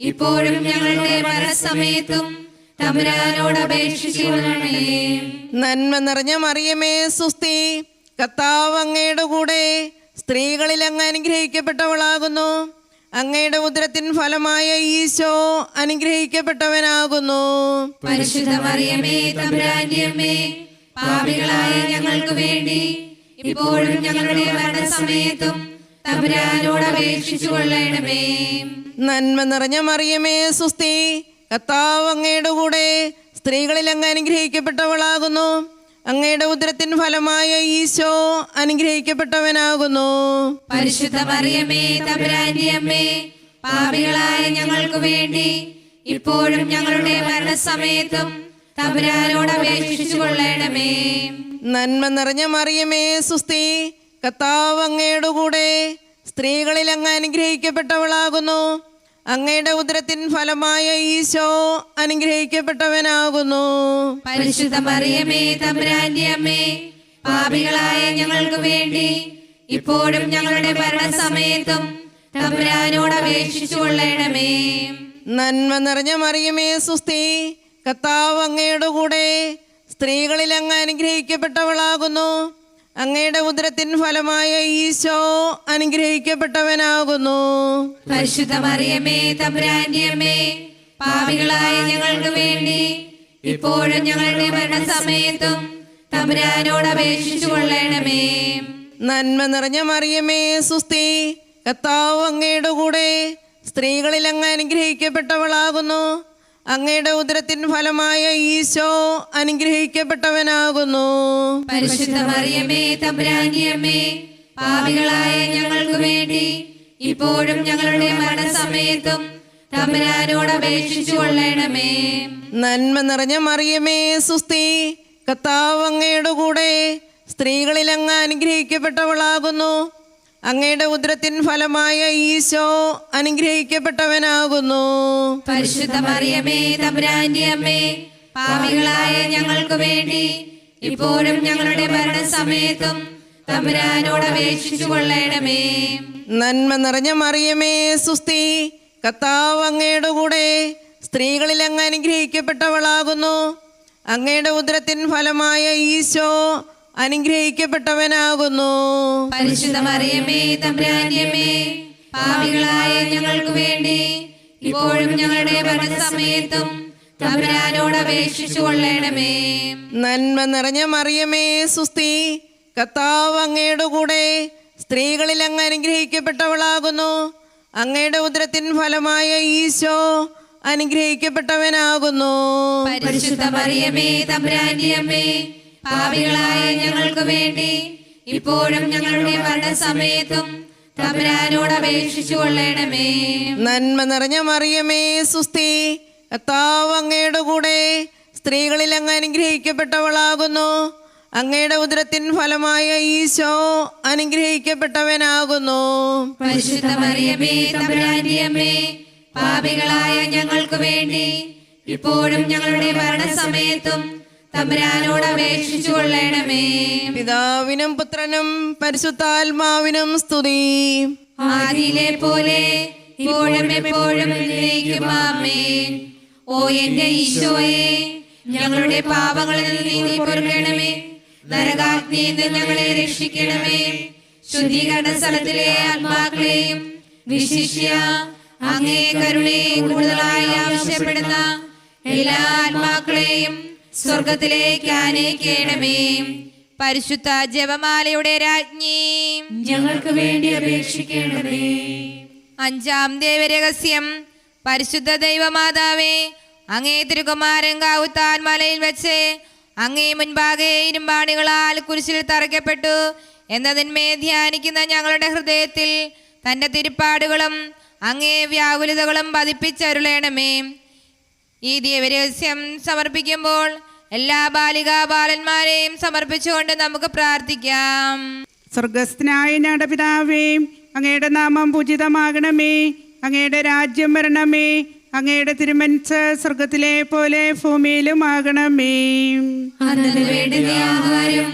ഇപ്പോഴും ഞങ്ങളുടെ മരണസമയത്തും തമ്പുരാനോട് അപേക്ഷിച്ചുകൊള്ളണമേ. നന്മ നിറഞ്ഞ മറിയമേ സുസ്തി, കർത്താവ് അങ്ങയുടെ കൂടെ സ്ത്രീകളിൽ അങ്ങ് അനുഗ്രഹിക്കപ്പെട്ടവളാകുന്നു. അങ്ങയുടെ ഉദരത്തിൻ ഫലമായ ഈശോ അനുഗ്രഹിക്കപ്പെട്ടവനാകുന്നു. പരിശുദ്ധ മറിയമേ തമ്പുരാന്റെ അമ്മേ, പാപികളായ ഞങ്ങൾക്ക് വേണ്ടി ഇപ്പോഴും ഞങ്ങളുടെ മരണസമയത്തും തമ്പുരാനോട് അപേക്ഷിച്ചുകൊള്ളണമേ. നന്മ നിറഞ്ഞ മറിയമേ സുസ്തി, കർത്താവ് അങ്ങയുടെ കൂടെ സ്ത്രീകളിൽ അങ്ങ് അനുഗ്രഹിക്കപ്പെട്ടവളാകുന്നു. അങ്ങയുടെ ഉദരത്തിൻ ഫലമായ ഈശോ അനുഗ്രഹിക്കപ്പെട്ടവനാകുന്നു. പരിശുദ്ധ മറിയമേ തമ്പുരാന്റെ അമ്മേ, പാപികളായ ഞങ്ങൾക്ക് വേണ്ടി ഇപ്പോഴും ഞങ്ങളുടെ മരണസമയത്തും തമ്പുരാനോട് അപേക്ഷിച്ചുകൊള്ളണമേ. നന്മ നിറഞ്ഞ മറിയമേ സുസ്തി, കർത്താവ് അങ്ങയുടെ കൂടെ സ്ത്രീകളിൽ അങ്ങ് അനുഗ്രഹിക്കപ്പെട്ടവളാകുന്നു. അങ്ങയുടെ ഉദരത്തിൻ ഫലമായ ഈശോ അനുഗ്രഹിക്കപ്പെട്ടവനാകുന്നു. പരിശുദ്ധ മറിയമേ തമ്പുരാന്റെ അമ്മേ, പാപികളായ ഞങ്ങൾക്ക് വേണ്ടി ഇപ്പോഴും ഞങ്ങളുടെ മരണസമയത്തും തമ്പുരാനോട് അപേക്ഷിച്ചുകൊള്ളണമേ. നന്മ നിറഞ്ഞ മറിയമേ സുസ്തി, കർത്താവ് അങ്ങയുടെ കൂടെ സ്ത്രീകളിൽ അങ്ങ് അനുഗ്രഹിക്കപ്പെട്ടവളാകുന്നു. അങ്ങയുടെ ഉദരത്തിൻ ഫലമായ ഈശോ അനുഗ്രഹിക്കപ്പെട്ടവനാകുന്നു. പരിശുദ്ധ മറിയമേ തമ്പുരാന്റെ അമ്മേ, പാപികളായ ഞങ്ങൾക്ക് വേണ്ടി ഇപ്പോഴും ഞങ്ങളുടെ മരണസമയത്തും തമ്പുരാനോട് അപേക്ഷിച്ചുകൊള്ളണമേ. നന്മ നിറഞ്ഞ മറിയമേ സുസ്തി, കർത്താവ് അങ്ങയുടെ കൂടെ സ്ത്രീകളിൽ അങ്ങ് അനുഗ്രഹിക്കപ്പെട്ടവളാകുന്നു. അങ്ങയുടെ ഉദരത്തിൻ ഫലമായ ഈശോ അനുഗ്രഹിക്കപ്പെട്ടവനാകുന്നു. പരിശുദ്ധ മറിയമേ തമ്പുരാന്റെ അമ്മേ, പാപികളായ ഞങ്ങൾക്ക് വേണ്ടി ഇപ്പോഴും ഞങ്ങളുടെ മരണസമയത്തും തമ്പുരാനോട് അപേക്ഷിച്ചുകൊള്ളണമേ. നന്മ നിറഞ്ഞ മറിയമേ സുസ്തി, കർത്താവ് അങ്ങയുടെ കൂടെ സ്ത്രീകളിൽ അങ്ങ് അനുഗ്രഹിക്കപ്പെട്ടവളാകുന്നു. അങ്ങയുടെ ഉദരത്തിൻ ഫലമായ ഈശോ അനുഗ്രഹിക്കപ്പെട്ടവനാകുന്നു. പരിശുദ്ധ മറിയമേ തമ്പുരാന്റെ അമ്മേ, പാപികളായ ഞങ്ങൾക്ക് വേണ്ടി ഇപ്പോഴും ഞങ്ങളുടെ മരണസമയത്തും തമ്പുരാനോട് അപേക്ഷിച്ചുകൊള്ളണമേ. നന്മ നിറഞ്ഞ മറിയമേ സുസ്തി, കർത്താവ് അങ്ങയുടെ കൂടെ സ്ത്രീകളിൽ അങ്ങ് അനുഗ്രഹിക്കപ്പെട്ടവളാകുന്നു. അങ്ങയുടെ ഉദരത്തിൻ ഫലമായ ഈശോ അനുഗ്രഹിക്കപ്പെട്ടവനാകുന്നു. പരിശുദ്ധ മറിയമേ തമ്പുരാന്റെ അമ്മേ, പാപികളായ ഞങ്ങൾക്ക് വേണ്ടി ഇപ്പോഴും ഞങ്ങളുടെ മരണസമയത്തും തമ്പുരാനോട് അപേക്ഷിച്ചുകൊള്ളണമേ. നന്മ നിറഞ്ഞ മറിയമേ സുസ്തി, കർത്താവ് അങ്ങയുടെ കൂടെ സ്ത്രീകളിൽ അങ്ങ് അനുഗ്രഹിക്കപ്പെട്ടവളാകുന്നു. അങ്ങയുടെ ഉദരത്തിൻ ഫലമായ ഈശോ അനുഗ്രഹിക്കപ്പെട്ടവനാകുന്നു. പരിശുദ്ധ മറിയമേ തമ്പുരാന്റെ അമ്മേ, പാപികളായ ഞങ്ങൾക്ക് വേണ്ടി ഇപ്പോഴും ഞങ്ങളുടെ മരണസമയത്തും തമ്പുരാനോട് അപേക്ഷിച്ചുകൊള്ളണമേ. നന്മ നിറഞ്ഞ മറിയമേ സുസ്തി, കർത്താവ് അങ്ങയുടെ കൂടെ സ്ത്രീകളിൽ അങ്ങ് അനുഗ്രഹിക്കപ്പെട്ടവളാകുന്നു. അങ്ങയുടെ ഉദരത്തിൻ ഫലമായ ഈശോ അനുഗ്രഹിക്കപ്പെട്ടവനാകുന്നു. പരിശുദ്ധ മറിയമേ തമ്പുരാന്റെ അമ്മേ, പാപികളായ ഞങ്ങൾക്ക് വേണ്ടി ഇപ്പോഴും ഞങ്ങളുടെ മരണസമയത്തും തമ്പുരാനോട് അപേക്ഷിച്ചുകൊള്ളണമേ. പിതാവിനും പുത്രനും പരിശുദ്ധാത്മാവിനും സ്തുതി. ആദിയിലെ പോലെ ഇപ്പോഴും എപ്പോഴും എന്നേക്കും ആമേൻ. ഓ എന്റെ ഈശോയെ, ഞങ്ങളുടെ പാപങ്ങളിൽ നിന്ന് നീ പൊറുക്കണമേ. നരകാഗ്നിയിൽ നിന്ന് ഞങ്ങളെ രക്ഷിക്കണമേ. ശുദ്ധീകരണ സ്ഥലത്തിലെ ആത്മാക്കളെയും വിശിഷ്യ അങ്ങേ കരുണയെ കൂടുതലായി ആവശ്യപ്പെടുന്ന എല്ലാ ആത്മാക്കളെയും സ്വർഗത്തിലേക്ക് ആനയിക്കണമേ. പരിശുദ്ധ ജപമാലയുടെ രാജ്ഞി, ഞങ്ങൾക്ക് വേണ്ടി അപേക്ഷിക്കണമേ. അഞ്ചാം ദേവരഹസ്യം. പരിശുദ്ധ ദൈവമാതാവേ, അങ്ങേ തിരുകുമാരൻ കാവുത്താൻ മലയിൽ വെച്ച് അങ്ങേ മുൻപാകെ ഇരുമ്പാണികളാൽ കുരിശിൽ തറയ്ക്കപ്പെട്ടു എന്നതിന്മേ ധ്യാനിക്കുന്ന ഞങ്ങളുടെ ഹൃദയത്തിൽ തൻ്റെ തിരുപ്പാടുകളും അങ്ങേ വ്യാകുലതകളും പതിപ്പിച്ചരുളേണമേ. ഈ ദിവരഹസ്യം സമർപ്പിക്കുമ്പോൾ എല്ലാ ബാലികാ ബാലന്മാരെയും സമർപ്പിച്ചുകൊണ്ട് നമുക്ക് പ്രാർത്ഥിക്കാം. സ്വർഗസ്ഥനായ ഞങ്ങളുടെ പിതാവേ, അങ്ങയുടെ നാമം പൂജിതമാകണമേ. അങ്ങയുടെ രാജ്യം വരണമേ. അങ്ങയുടെ തിരുമനസ് സ്വർഗത്തിലെ പോലെ ഭൂമിയിലും ആകണമേ. അന്നു വേണ്ടുന്ന ആഹാരം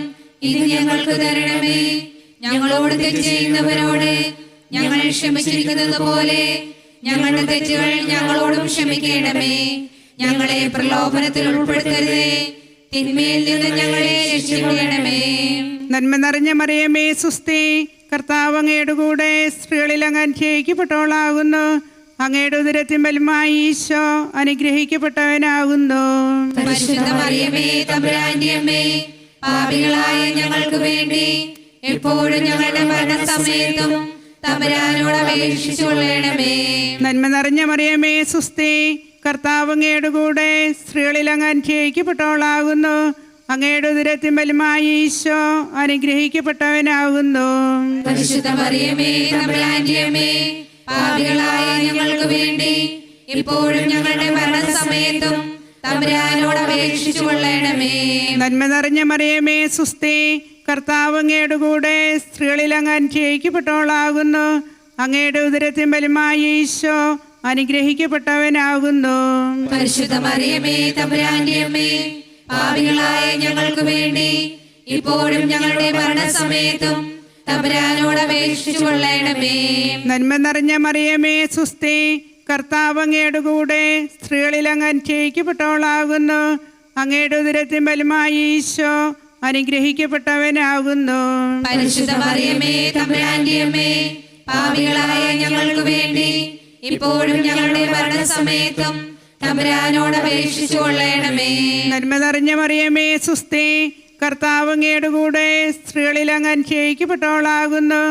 ഇന്ന് ഞങ്ങൾക്ക് തരണമേ. ഞങ്ങളോട് തെറ്റ് ചെയ്യുന്നവരോട് ഞങ്ങൾ ക്ഷമിച്ചിരിക്കുന്നത് പോലെ ഞങ്ങളുടെ തെറ്റുകൾ ഞങ്ങളോടും ക്ഷമിക്കണമേ. ഞങ്ങളെ പ്രലോഭനത്തിൽ ഉൾപ്പെടുത്തരുതേ, തിന്മയിൽ നിന്ന് ഞങ്ങളെ രക്ഷിക്കണമേ. നന്മ നിറഞ്ഞ മറിയമേ സുസ്തി, കർത്താവ് അങ്ങയുടെ കൂടെ സ്ത്രീകളിൽ അങ്ങ് അനുഗ്രഹിക്കപ്പെട്ടവളാകുന്നു. അങ്ങയുടെ ഉദരത്തിൻ ഫലമായി ഈശോ അനുഗ്രഹിക്കപ്പെട്ടവനാകുന്നു. പരിശുദ്ധ മറിയമേ തമ്പുരാന്റെ അമ്മേ, പാപികളായ ഞങ്ങൾക്ക് വേണ്ടി എപ്പോഴും ഞങ്ങളുടെ മരണസമയത്തും തമ്പുരാനോട് അപേക്ഷിച്ചുകൊള്ളണമേ. നന്മ നിറഞ്ഞ മറിയമേ സുസ്തി, കർത്താവ് അങ്ങയുടെ കൂടെ സ്ത്രീകളിൽ അങ്ങ് അനുഗ്രഹിക്കപ്പെട്ടവളാകുന്നു. അങ്ങയുടെ ഉദരത്തിൻ ഫലമായി ഈശോ അനുഗ്രഹിക്കപ്പെട്ടവനാകുന്നു. പരിശുദ്ധ മറിയമേ തമ്പുരാന്റെ അമ്മേ, പാപികളായ ഞങ്ങൾക്ക് വേണ്ടി ഇപ്പോഴും ഞങ്ങളുടെ മരണസമയത്തും തമ്പുരാനോട് അപേക്ഷിച്ചുകൊള്ളണമേ. നന്മ നിറഞ്ഞ മറിയമേ സുസ്തി, കർത്താവ് അങ്ങയുടെ കൂടെ സ്ത്രീകളിൽ അങ്ങ് അനുഗ്രഹിക്കപ്പെട്ടവളാകുന്നു. അങ്ങയുടെ ഉദരത്തിൻ ഫലമായി ഈശോ അനുഗ്രഹിക്കപ്പെട്ടവനാകുന്നു. പരിശുദ്ധ മറിയമേ തമ്പുരാന്റെ അമ്മേ, പാപികളായ ഞങ്ങൾക്ക് വേണ്ടി ഇപ്പോഴും ഞങ്ങളുടെ മരണസമയത്തും തമ്പുരാനോട് അപേക്ഷിച്ചുകൊള്ളണമേ. നന്മ നിറഞ്ഞ മറിയമേ സുസ്തി, കർത്താവ് അങ്ങയുടെ കൂടെ സ്ത്രീകളിൽ അങ്ങ് അനുഗ്രഹിക്കപ്പെട്ടവളാകുന്നു. അങ്ങയുടെ ഉദരത്തിൻ ഫലമായി ഈശോ അനുഗ്രഹിക്കപ്പെട്ടവനാകുന്നു. പരിശുദ്ധ മറിയമേ തമ്പുരാന്റെ അമ്മേ, പാപികളായ ഞങ്ങൾക്ക് വേണ്ടി ഇപ്പോഴും ഞങ്ങളുടെ മരണസമയത്തും തമ്പുരാനോട് അപേക്ഷിച്ചുകൊള്ളണമേ. നന്മ നിറഞ്ഞ മറിയമേ സുസ്തി, കർത്താവ് അങ്ങയുടെ കൂടെ സ്ത്രീകളിൽ അങ്ങ് അനുഗ്രഹിക്കപ്പെട്ടവളാകുന്നു.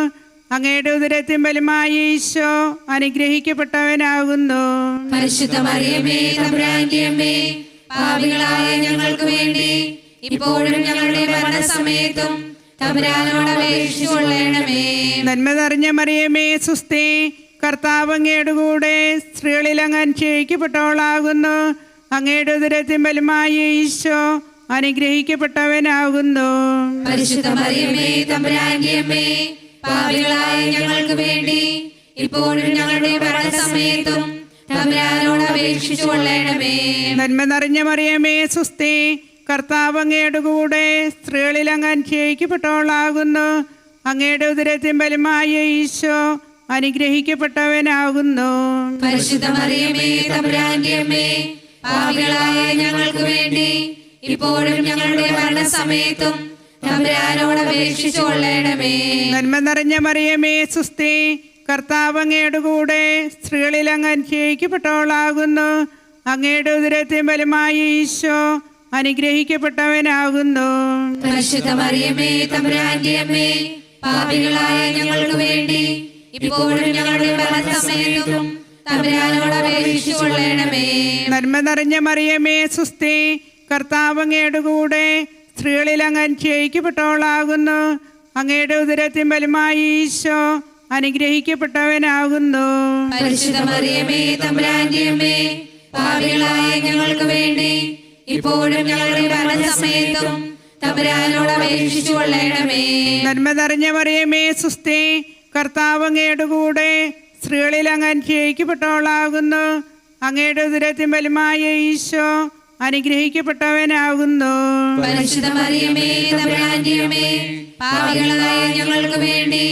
അങ്ങയുടെ ഉദരത്തിൻ ഫലമായി ഈശോ അനുഗ്രഹിക്കപ്പെട്ടവനാകുന്നു. പരിശുദ്ധ മറിയമേ തമ്പുരാന്റെ അമ്മേ, പാപികളായ ഞങ്ങൾക്ക് വേണ്ടി ഇപ്പോഴും ഞങ്ങളുടെ മരണസമയത്തും തമ്പുരാനോട് അപേക്ഷിച്ചുകൊള്ളണമേ. നന്മ നിറഞ്ഞ മറിയമേ സുസ്തി, കർത്താവ് അങ്ങയുടെ കൂടെ സ്ത്രീകളിൽ അങ്ങ് അനുഗ്രഹിക്കപ്പെട്ടവളാകുന്നു. അങ്ങയുടെ ഉദരത്തിൻ ഫലമായി ഈശോ അനുഗ്രഹിക്കപ്പെട്ടവനാകുന്നു. പരിശുദ്ധ മറിയമേ തമ്പുരാന്റെ അമ്മേ, പാപികളായ ഞങ്ങൾക്ക് വേണ്ടി ഇപ്പോഴും ഞങ്ങളുടെ മരണസമയത്തും തമ്പുരാനോട് അപേക്ഷിച്ചുകൊള്ളണമേ. നന്മ നിറഞ്ഞ മറിയമേ സുസ്തി, കർത്താവ് അങ്ങയുടെ കൂടെ സ്ത്രീകളിൽ അങ്ങ് അനുഗ്രഹിക്കപ്പെട്ടവളാകുന്നു. അങ്ങയുടെ ഉദരത്തിൻ ഫലമായി ഈശോ അനുഗ്രഹിക്കപ്പെട്ടവനാകുന്നു. പരിശുദ്ധ മറിയമേ തമ്പുരാന്റെ അമ്മേ, പാപികളായ ഞങ്ങൾക്ക് വേണ്ടി ഇപ്പോഴും ഞങ്ങളുടെ മരണസമയത്തും തമ്പുരാനോട് അപേക്ഷിച്ചുകൊള്ളണമേ. നന്മ നിറഞ്ഞ മറിയമേ സുസ്തി, കർത്താവ് അങ്ങയുടെ കൂടെ സ്ത്രീകളിൽ അങ്ങ് അനുഗ്രഹിക്കപ്പെട്ടവളാകുന്നു. അങ്ങയുടെ ഉദരത്തിൻ ഫലമായി ഈശോ അനുഗ്രഹിക്കപ്പെട്ടവനാകുന്നു. പരിശുദ്ധ മറിയമേ തമ്പുരാന്റെ അമ്മേ, പാപികളായ ഞങ്ങൾക്ക് വേണ്ടി ഇപ്പോഴും ഞങ്ങളുടെ മരണസമയത്തും തമ്പുരാനോട് അപേക്ഷിച്ചുകൊള്ളണമേ. നന്മ നിറഞ്ഞ മറിയമേ സുസ്തി, കർത്താവ് അങ്ങയുടെ കൂടെ സ്ത്രീകളിൽ അങ്ങ് അനുഗ്രഹിക്കപ്പെട്ടവളാകുന്നു. അങ്ങയുടെ ഉദരത്തിൻ ഫലമായി ഈശോ അനുഗ്രഹിക്കപ്പെട്ടവനാകുന്നു. പരിശുദ്ധ മറിയമേ തമ്പുരാന്റെ അമ്മേ, പാപികളായ ഞങ്ങൾക്ക് വേണ്ടി ഇപ്പോഴും ഞങ്ങളുടെ മരണസമയത്തും തമ്പുരാനോട് അപേക്ഷിച്ചുകൊള്ളണമേ. നന്മ നിറഞ്ഞ മറിയമേ സുസ്തി, കർത്താവ് അങ്ങയുടെ കൂടെ സ്ത്രീകളിൽ അങ്ങ് അനുഗ്രഹിക്കപ്പെട്ടവളാകുന്നു. അങ്ങയുടെ ഉദരത്തിൻ ഫലമായി ഈശോ അനുഗ്രഹിക്കപ്പെട്ടവനാകുന്നു. പരിശുദ്ധ മറിയമേ തമ്പുരാന്റെ അമ്മേ, പാപികളായ ഞങ്ങൾക്ക് വേണ്ടി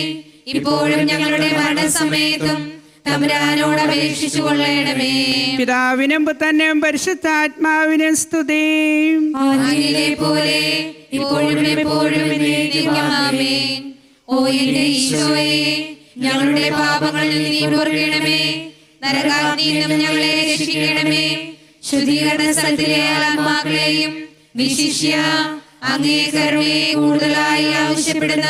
ഇപ്പോഴും ഞങ്ങളുടെ മരണസമയത്തും തമ്പുരാനോട് അപേക്ഷിച്ചുകൊള്ളണമേ. പിതാവിനും പുത്രനും പരിശുദ്ധാത്മാവിനും സ്തുതി. ആദിയിലെ പോലെ ഇപ്പോഴും എപ്പോഴും എന്നേക്കും ആമേൻ. ഓ എന്റെ ഈശോയെ, ഞങ്ങളുടെ പാപങ്ങളിൽ നീ പൊറുക്കണമേ. നരകാഗ്നിയിൽ നിന്നും ഞങ്ങളെ രക്ഷിക്കണമേ. ശുദ്ധീകരണ സ്ഥലത്തിലെ ആത്മാക്കളെയും വിശിഷ്യ അങ്ങേ കരുണയെ കൂടുതലായി ആവശ്യപ്പെടുന്ന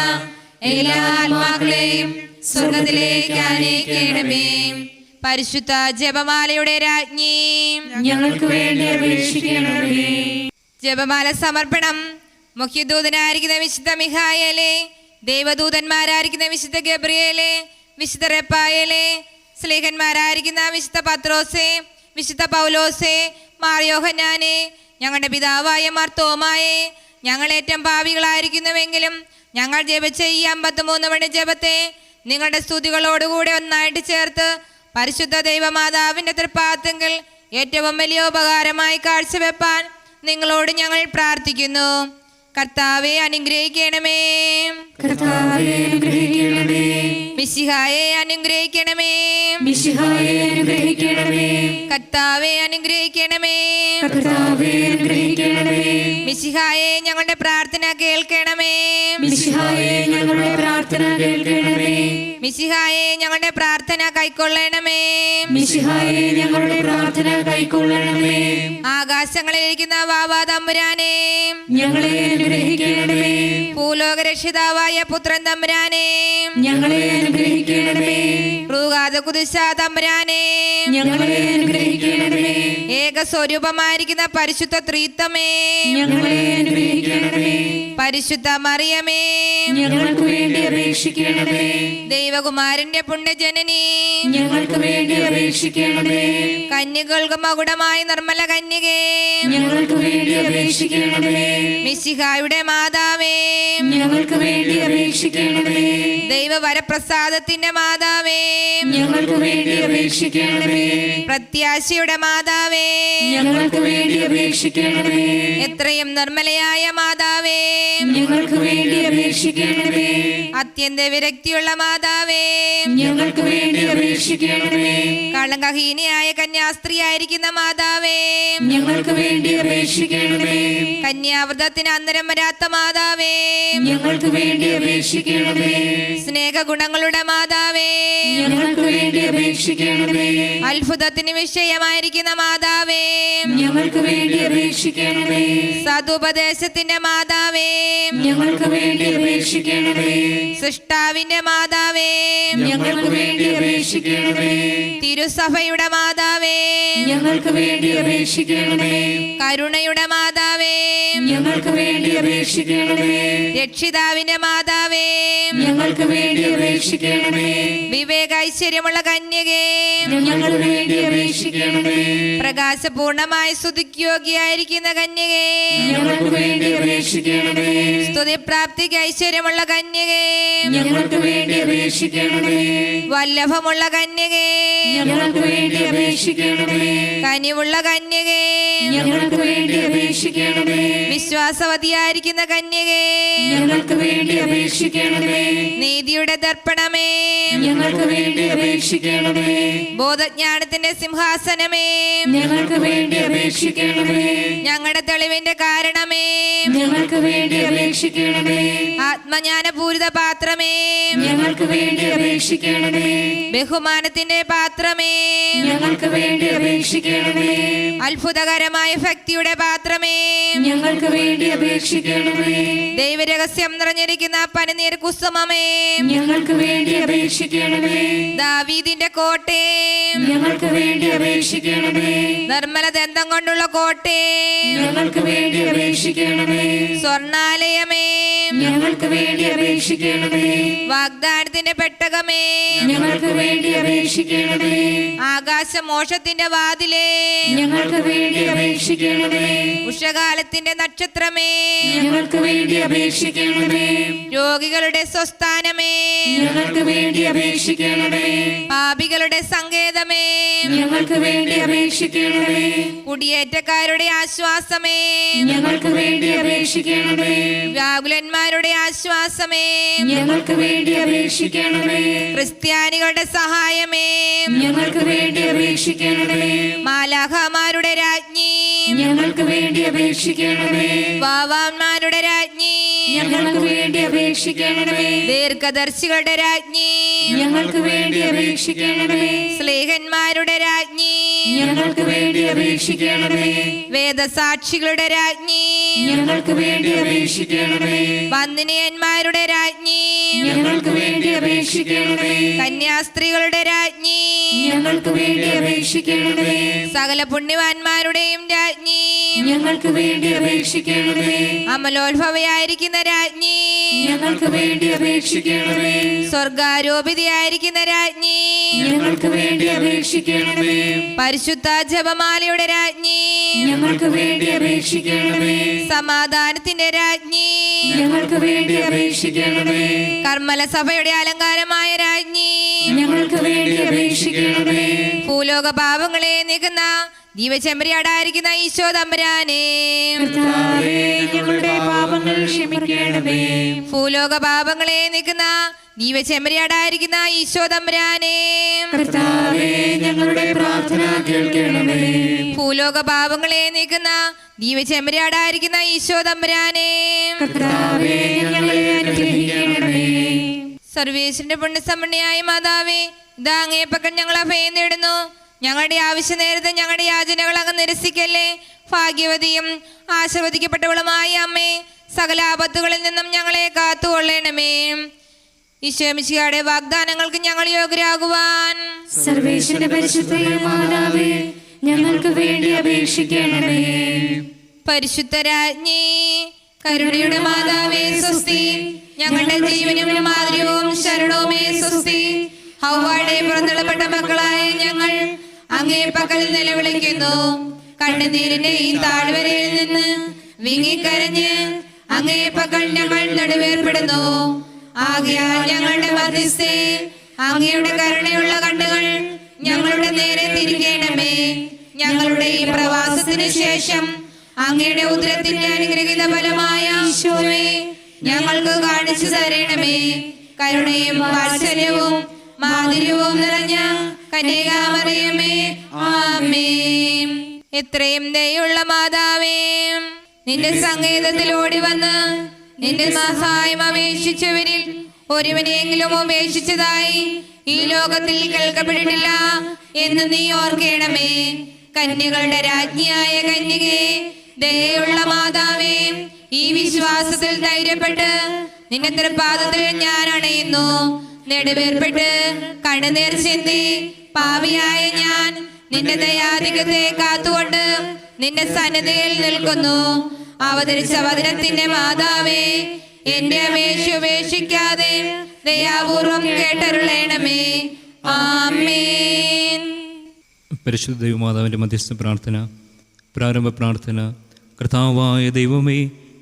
എല്ലാ ആത്മാക്കളെയും സ്വർഗത്തിലേക്ക് ആനയിക്കണമേ. പരിശുദ്ധ ജപമാലയുടെ രാജ്ഞി, ഞങ്ങൾക്ക് വേണ്ടി അപേക്ഷിക്കണമേ. ജപമാല സമർപ്പണം. മുഖ്യദൂതനായിരിക്കുന്ന വിശുദ്ധ മിഖായേലേ, ദേവദൂതന്മാരായിരിക്കുന്ന വിശുദ്ധ ഗബ്രിയേലേ, വിശുദ്ധ റെപ്പായേലേ, സ്ലീഹന്മാരായിരിക്കുന്ന വിശുദ്ധ പത്രോസേ, വിശുദ്ധ പൗലോസേ, മാർ യോഹന്നാനേ, ഞങ്ങളുടെ പിതാവായ മാർ തോമായേ, ഞങ്ങളേറ്റം പാപികളായിരിക്കുന്നുവെങ്കിലും ഞങ്ങൾ ജപിച്ച ഈ 53 മണി ജപത്തെ നിങ്ങളുടെ സ്തുതികളോടുകൂടെ ഒന്നായിട്ട് ചേർത്ത് പരിശുദ്ധ ദൈവമാതാവിൻ്റെ തൃപ്പാദത്തിൽ ഏറ്റവും വലിയ ഉപകാരമായി കാഴ്ചവെപ്പാൻ നിങ്ങളോട് ഞങ്ങൾ പ്രാർത്ഥിക്കുന്നു. കർത്താവെ അനുഗ്രഹിക്കണമേ. കർത്താവേ അനുഗ്രഹിക്കണമേ. മിശിഹായെ അനുഗ്രഹിക്കണമേ. മിശിഹായെ അനുഗ്രഹിക്കണമേ. കർത്താവെ അനുഗ്രഹിക്കണമേ. കർത്താവേ അനുഗ്രഹിക്കണമേ. മിശിഹായെ ഞങ്ങളുടെ പ്രാർത്ഥന കേൾക്കണമേ. മിശിഹായെ ഞങ്ങളുടെ പ്രാർത്ഥന കേൾക്കണമേ. മിശിഹായെ ഞങ്ങളുടെ പ്രാർത്ഥന കൈക്കൊള്ളണമേ. മിശിഹായെ ഞങ്ങളുടെ പ്രാർത്ഥന കൈക്കൊള്ളണമേ. ആകാശങ്ങളിലിരിക്കുന്ന വാവാ തമ്പുരാനെ, ഞങ്ങളെ അനുഗ്രഹിക്കണമേ. ഭൂലോകരക്ഷിതാവായ പുത്രൻ തമ്പുരാനെ, ഞങ്ങളെ അനുഗ്രഹിക്കണമേ. റൂഹാദ കുദിശ തമ്പുരാനെ, ഞങ്ങളെ അനുഗ്രഹിക്കണമേ. ഏകസ്വരൂപമായിരിക്കുന്ന പരിശുദ്ധ ത്രിത്വമേ, ഞങ്ങളെ അനുഗ്രഹിക്കണമേ. പരിശുദ്ധ മറിയമേ, ഞങ്ങൾക്ക് വേണ്ടി അപേക്ഷിക്കണമേ. ദൈവകുമാരന്റെ പുണ്യജനനി, ഞങ്ങൾക്ക് വേണ്ടി അപേക്ഷിക്കണമേ. കന്യകൾക്ക് മകുടമായ നിർമ്മല കന്യകേ, ഞങ്ങൾക്ക് വേണ്ടി അപേക്ഷിക്കണമേ. മിശിഹായുടെ മാതാവേ, ഞങ്ങൾക്ക് വേണ്ടി അപേക്ഷിക്കണമേ. ദൈവവരപ്രസാദത്തിന്റെ മാതാവേ, ഞങ്ങൾക്ക് വേണ്ടി അപേക്ഷിക്കണമേ. പ്രത്യാശയുടെ മാതാവേ, ഞങ്ങൾക്ക് വേണ്ടി അപേക്ഷിക്കണമേ. എത്രയും നിർമ്മലയായ മാതാവേ, ഞങ്ങൾക്ക് വേണ്ടി അപേക്ഷിക്കണമേ. അത്യന്ത വിരക്തിയുള്ള മാതാവേ, ഞങ്ങൾക്ക് വേണ്ടി അപേക്ഷിക്കണമേ. കളങ്കഹീനയായ കന്യാസ്ത്രീയായിരിക്കുന്ന മാതാവേ, ഞങ്ങൾക്ക് വേണ്ടി അപേക്ഷിക്കണമേ. കന്യാവ്രതത്തിന് അന്തരം വരാത്ത മാതാവേ, ഞങ്ങൾക്ക് വേണ്ടി അപേക്ഷിക്കണമേ. സ്നേഹഗുണങ്ങളുടെ മാതാവേ, ഞങ്ങൾക്ക് വേണ്ടി അപേക്ഷിക്കണമേ. അത്ഭുതത്തിന് വിഷയമായിരിക്കുന്ന മാതാവേ, ഞങ്ങൾക്ക് വേണ്ടി അപേക്ഷിക്കണമേ. സതുപദേശത്തിന്റെ മാതാവേ, ഞങ്ങൾക്ക് വേണ്ടി അപേക്ഷിക്കണമേ. സൃഷ്ടാവിന്റെ മാതാവേ, ഞങ്ങൾക്ക് വേണ്ടി അപേക്ഷിക്കണമേ. തിരുസഭയുടെ മാതാവേ, ഞങ്ങൾക്ക് വേണ്ടി അപേക്ഷിക്കണമേ. കരുണയുടെ മാതാവേ, ഞങ്ങൾക്ക് വേണ്ടി അപേക്ഷിക്കണമേ. രക്ഷിതാവിന്റെ മാതാവേ, ഞങ്ങൾക്ക് വേണ്ടി അപേക്ഷിക്കണമേ. വിവേക ഐശ്വര്യമുള്ള കന്യകേ, ഞങ്ങൾക്ക് വേണ്ടി അപേക്ഷിക്കണമേ. പ്രകാശപൂർണമായി സ്തുതിയോഗ്യായിരിക്കുന്ന കന്യകേ, ഞങ്ങൾക്ക് വേണ്ടി അപേക്ഷിക്കണമേ. സ്തുതിപ്രാപ്തിക്ക് ഐശ്വര്യമുള്ള കന്യകേ, ഞങ്ങൾക്ക് വേണ്ടി അപേക്ഷിക്കണമേ. വല്ലഭമുള്ള കന്യകേ, ഞങ്ങൾക്ക് വേണ്ടി അപേക്ഷിക്കണമേ. കനിവുള്ള കന്യകേ, ഞങ്ങൾക്ക് വേണ്ടി അപേക്ഷിക്കണമേ. വിശ്വാസവതിയായിരിക്കുന്ന കന്യകേ, ഞങ്ങൾക്ക് വേണ്ടി അപേക്ഷിക്കണമേ. നീതിയുടെ ദർപ്പണമേ, ഞങ്ങൾക്ക് വേണ്ടി അപേക്ഷിക്കണമേ. ബോധജ്ഞാനത്തിന്റെ സിംഹാസനമേ, ഞങ്ങൾക്ക് വേണ്ടി അപേക്ഷിക്കണമേ. ഞങ്ങളുടെ തെളിവിന്റെ കാരണമേ, ഞങ്ങൾക്ക് വേണ്ടി അപേക്ഷിക്കണമേ. ആത്മജ്ഞാനപൂരിത പാത്രമേ, ഞങ്ങൾക്ക് വേണ്ടി അപേക്ഷിക്കണമേ. ബഹുമാനത്തിന്റെ പാത്രമേ, ഞങ്ങൾക്ക് വേണ്ടി അപേക്ഷിക്കണമേ. അത്ഭുതകരമായ ഭക്തിയുടെ പാത്രമേ, ഞങ്ങൾക്ക് വേണ്ടി അപേക്ഷിക്കണമേ. ദൈവരഹസ്യം നിറഞ്ഞിരിക്കുന്ന പനിനീർ കുസുമമേ, ഞങ്ങൾക്ക് വേണ്ടി അപേക്ഷിക്കണമേ. ദാവീദിന്റെ കോട്ടേ, ഞങ്ങൾക്ക് വേണ്ടി അപേക്ഷിക്കണമേ. നിർമ്മല ദന്തം കൊണ്ടുള്ള കോട്ടേ, ഞങ്ങൾക്ക് വേണ്ടി അപേക്ഷിക്കണമേ. സ്വർണാലയമേ, ഞങ്ങൾക്ക് വേണ്ടി അപേക്ഷിക്കണമേ. വാഗ്ദാനത്തിന്റെ പെട്ടകമേ, ഞങ്ങൾക്ക് വേണ്ടി അപേക്ഷിക്കണമേ. ആകാശമോക്ഷത്തിന്റെ വാതിലേ, ഞങ്ങൾക്ക് വേണ്ടി അപേക്ഷിക്കണമേ. ഉഷകാലത്തിന്റെ നക്ഷത്രമേ, ഞങ്ങൾക്ക് വേണ്ടി അപേക്ഷിക്കണമേ. രോഗികളുടെ സ്വസ്ഥാനമേ, ഞങ്ങൾക്ക് വേണ്ടി അപേക്ഷിക്കണമേ. പാപികളുടെ സങ്കേതമേ, ഞങ്ങൾക്ക് വേണ്ടി അപേക്ഷിക്കണമേ. കുടിയേറ്റക്കാരുടെ ആശ്വാസമേ, ഞങ്ങൾക്ക് വേണ്ടി അപേക്ഷിക്കണമേ. വ്യാകുലന്മാരുടെ ആശ്വാസമേ, ഞങ്ങൾക്ക് വേണ്ടി അപേക്ഷിക്കണമേ. ക്രിസ്ത്യാനികളുടെ സഹായമേ, ഞങ്ങൾക്ക് വേണ്ടി അപേക്ഷിക്കണമേ. മാലാഖമാരുടെ രാജ്ഞി, ഞങ്ങൾക്ക് വേണ്ടി അപേക്ഷിക്കണമേ. വാവാന്മാരുടെ രാജ്ഞി, ഞങ്ങൾക്ക് വേണ്ടി അപേക്ഷിക്കണമേ. ദീർഘദർശികളുടെ രാജ്ഞി, ഞങ്ങൾക്ക് വേണ്ടി അപേക്ഷിക്കണമേ. സ്ലേഹന്മാരുടെ രാജ്ഞി, ഞങ്ങൾക്ക് വേണ്ടി അപേക്ഷിക്കണമേ. വേദസാക്ഷികളുടെ രാജ്ഞി, ഞങ്ങൾക്ക് വേണ്ടി അപേക്ഷിക്കണമേ. വന്ദിനിയന്മാരുടെ രാജ്ഞി, ഞങ്ങൾക്ക് വേണ്ടി അപേക്ഷിക്കണമേ. കന്യാസ്ത്രീകളുടെ രാജ്ഞി, ഞങ്ങൾക്ക് വേണ്ടി അപേക്ഷിക്കണമേ. സകല പുണ്യവാന്മാരുടെയും രാജ്ഞി, ഞങ്ങൾക്ക് വേണ്ടി അപേക്ഷിക്കണമേ. അമലോത്ഭവയായിരിക്കുന്ന രാജ്ഞി, ഞങ്ങൾക്ക് വേണ്ടി അപേക്ഷിക്കണമേ. സ്വർഗാരോപിതയായിരിക്കുന്ന രാജ്ഞി, ഞങ്ങൾക്ക് വേണ്ടി അപേക്ഷിക്കണമേ. പരിശുദ്ധ ജപമാലയുടെ രാജ്ഞി, ഞങ്ങൾക്ക് വേണ്ടി അപേക്ഷിക്കണമേ. സമാധാനത്തിന്റെ രാജ്ഞി, ഞങ്ങൾക്ക് വേണ്ടി അപേക്ഷിക്കണമേ. കർമ്മല സഭയുടെ അലങ്കാരമായ രാജ്ഞി, ഞങ്ങൾക്ക് വേണ്ടി അപേക്ഷിക്കണമേ. ഭൂലോക പാപങ്ങളെ നീക്കുന്ന ദീപചെമ്പരിയാടായിരിക്കുന്ന ഈശോ തമ്പുരാനെ, കർത്താവേ, ഞങ്ങളുടെ പാപങ്ങൾ ക്ഷമിക്കണമേ. ഭൂലോക പാപങ്ങളെ നീക്കുന്ന ദീപചെമ്പരിയാടായിരിക്കുന്ന ഈശോ തമ്പുരാനെ, കർത്താവേ, ഞങ്ങളുടെ പ്രാർത്ഥന കേൾക്കണമേ. ഭൂലോക പാപങ്ങളെ നീക്കുന്ന ദീപചെമ്പരിയാടായിരിക്കുന്ന ഈശോ തമ്പുരാനെ, കർത്താവേ, ഞങ്ങളെ അനുഗ്രഹിക്കണമേ. സർവേശ്വരന്റെ പുണ്യസമ്പന്നയായ മാതാവേ, ഇതാ അങ്ങേ പക്കൽ ഞങ്ങൾ അഭയം നേടുന്നു. ഞങ്ങളുടെ ആവശ്യ നേരത്തെ ഞങ്ങളുടെ യാചനകൾ അങ്ങ് നിരസിക്കല്ലേ. ഭാഗ്യവതിയും ആശീർവദിക്കപ്പെട്ടവളുമായ അമ്മേ, സകല ആപത്തുകളിൽ നിന്നും ഞങ്ങളെ കാത്തുകൊള്ളണമേ. ഈശോമിശിഹായുടെ വാഗ്ദാനങ്ങൾക്ക് ഞങ്ങൾ യോഗ്യരാകുവാൻ സർവേശ്വര പരിശുദ്ധ മാതാവേ, ഞങ്ങൾക്ക് വേണ്ടി അപേക്ഷിക്കണമേ. പരിശുദ്ധ രാജ്ഞി, കരുണയുടെ മാതാവേ സ്വസ്തി. ഞങ്ങളുടെ ജീവനും മാധുര്യവും ശരണവുമേ സ്വസ്തി. ഹൗവായുടെ പുറന്തള്ളപ്പെട്ട മക്കളായ ഞങ്ങൾ അങ്ങേ പക്കൽ നിലവിളിക്കുന്നു. കണ്ണുനീരിന്റെ ഈ താഴ്വരയിൽ നിന്ന് വിങ്ങിക്കരഞ്ഞ് അങ്ങേ പക്കൽ ഞങ്ങൾ നെടുവേർപ്പെടുന്നു. ആകയാൽ ഞങ്ങളുടെ മധ്യസ്ഥേ, അങ്ങയുടെ കരുണയുള്ള കണ്ണുകൾ ഞങ്ങളുടെ നേരെ തിരികണമേ. ഞങ്ങളുടെ ഈ പ്രവാസത്തിന് ശേഷം അങ്ങയുടെ ഉദരത്തിന്റെ അനുഗ്രഹീത ഫലമായ ഈശോയെ ഞങ്ങൾക്ക് കാണിച്ചു തരണമേ. കരുണയും വാത്സല്യവും മാധുര്യവും നിറഞ്ഞ കന്യകാമറിയമേ, ആമേൻ. എത്രയും ദയുള്ള മാതാവേ, നിന്റെ സങ്കേതത്തിൽ ഓടി വന്ന് നിന്റെ സഹായം അപേക്ഷിച്ചവരിൽ ഒരുവനെങ്കിലും ഉപേക്ഷിച്ചതായി ഈ ലോകത്തിൽ കേൾക്കപ്പെട്ടിട്ടില്ല എന്ന് നീ ഓർക്കണമേ. കന്യകളുടെ രാജ്ഞിയായ കന്യകേ, ദയയുള്ള മാതാവേ, ഈ വിശ്വാസത്തിൽ ധൈര്യപ്പെട്ട് നിന്റെ തൃപ്പാദത്തിൽ ഞാൻ അണയുന്നു. നെടുവേർപ്പെട്ട് കണ്ണുനീർ ചിന്തി പാപിയായ ഞാൻ നിന്റെ ദയാധികത്തെ കാത്തുകൊണ്ട് നിന്റെ സന്നിധിയിൽ നിൽക്കുന്നു. അവതരിച്ച വചനത്തിന്റെ മാതാവേ, എന്റെ അപേക്ഷ ഉപേക്ഷിക്കാതെ ദയാപൂർവം കേട്ടരുളേണമേ. ആമേൻ. പരിശുദ്ധ ദൈവമാതാവിൻ്റെ മധ്യസ്ഥ പ്രാർത്ഥന. പ്രാരംഭ പ്രാർത്ഥന. കർത്താവായ ദൈവമേ,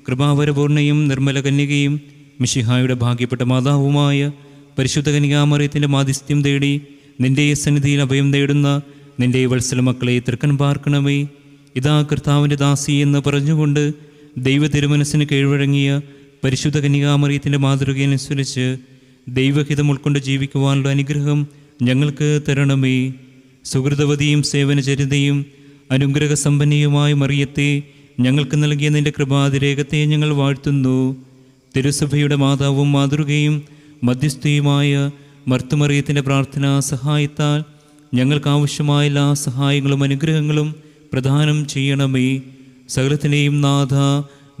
കൃപാവരപൂർണയും നിർമ്മല കന്യകയും മിശിഹായുടെ ഭാഗ്യപ്പെട്ട മാതാവുമായ പരിശുദ്ധ കന്യകാമറിയത്തിൻ്റെ മാധ്യസ്ഥ്യം തേടി നിന്റെ സന്നിധിയിൽ അഭയം തേടുന്ന നിന്റെ വത്സല മക്കളെ തൃക്കൻ പാർക്കണമേ. ഇതാ കർത്താവിൻ്റെ ദാസി എന്ന് പറഞ്ഞുകൊണ്ട് ദൈവ തിരുമനസ്സിന് കീഴ്വഴങ്ങിയ പരിശുദ്ധ കന്യകാമറിയത്തിൻ്റെ മാതൃകയനുസരിച്ച് ദൈവഹിതം ഉൾക്കൊണ്ട് ജീവിക്കുവാനുള്ള അനുഗ്രഹം ഞങ്ങൾക്ക് തരണമേ. സുഹൃതവതിയും സേവനചരിതയും അനുഗ്രഹസമ്പന്നയുമായ മറിയത്തെ ഞങ്ങൾക്ക് നൽകിയ നിന്റെ കൃപാതിരേകത്തെ ഞങ്ങൾ വാഴ്ത്തുന്നു. തിരുസഭയുടെ മാതാവും മാതൃകയും മധ്യസ്ഥയുമായ മർത്തുമറിയത്തിൻ്റെ പ്രാർത്ഥനാ സഹായത്താൽ ഞങ്ങൾക്ക് ആവശ്യമായ എല്ലാ സഹായങ്ങളും അനുഗ്രഹങ്ങളും പ്രദാനം ചെയ്യണമേ. സകലത്തിനെയും നാഥ,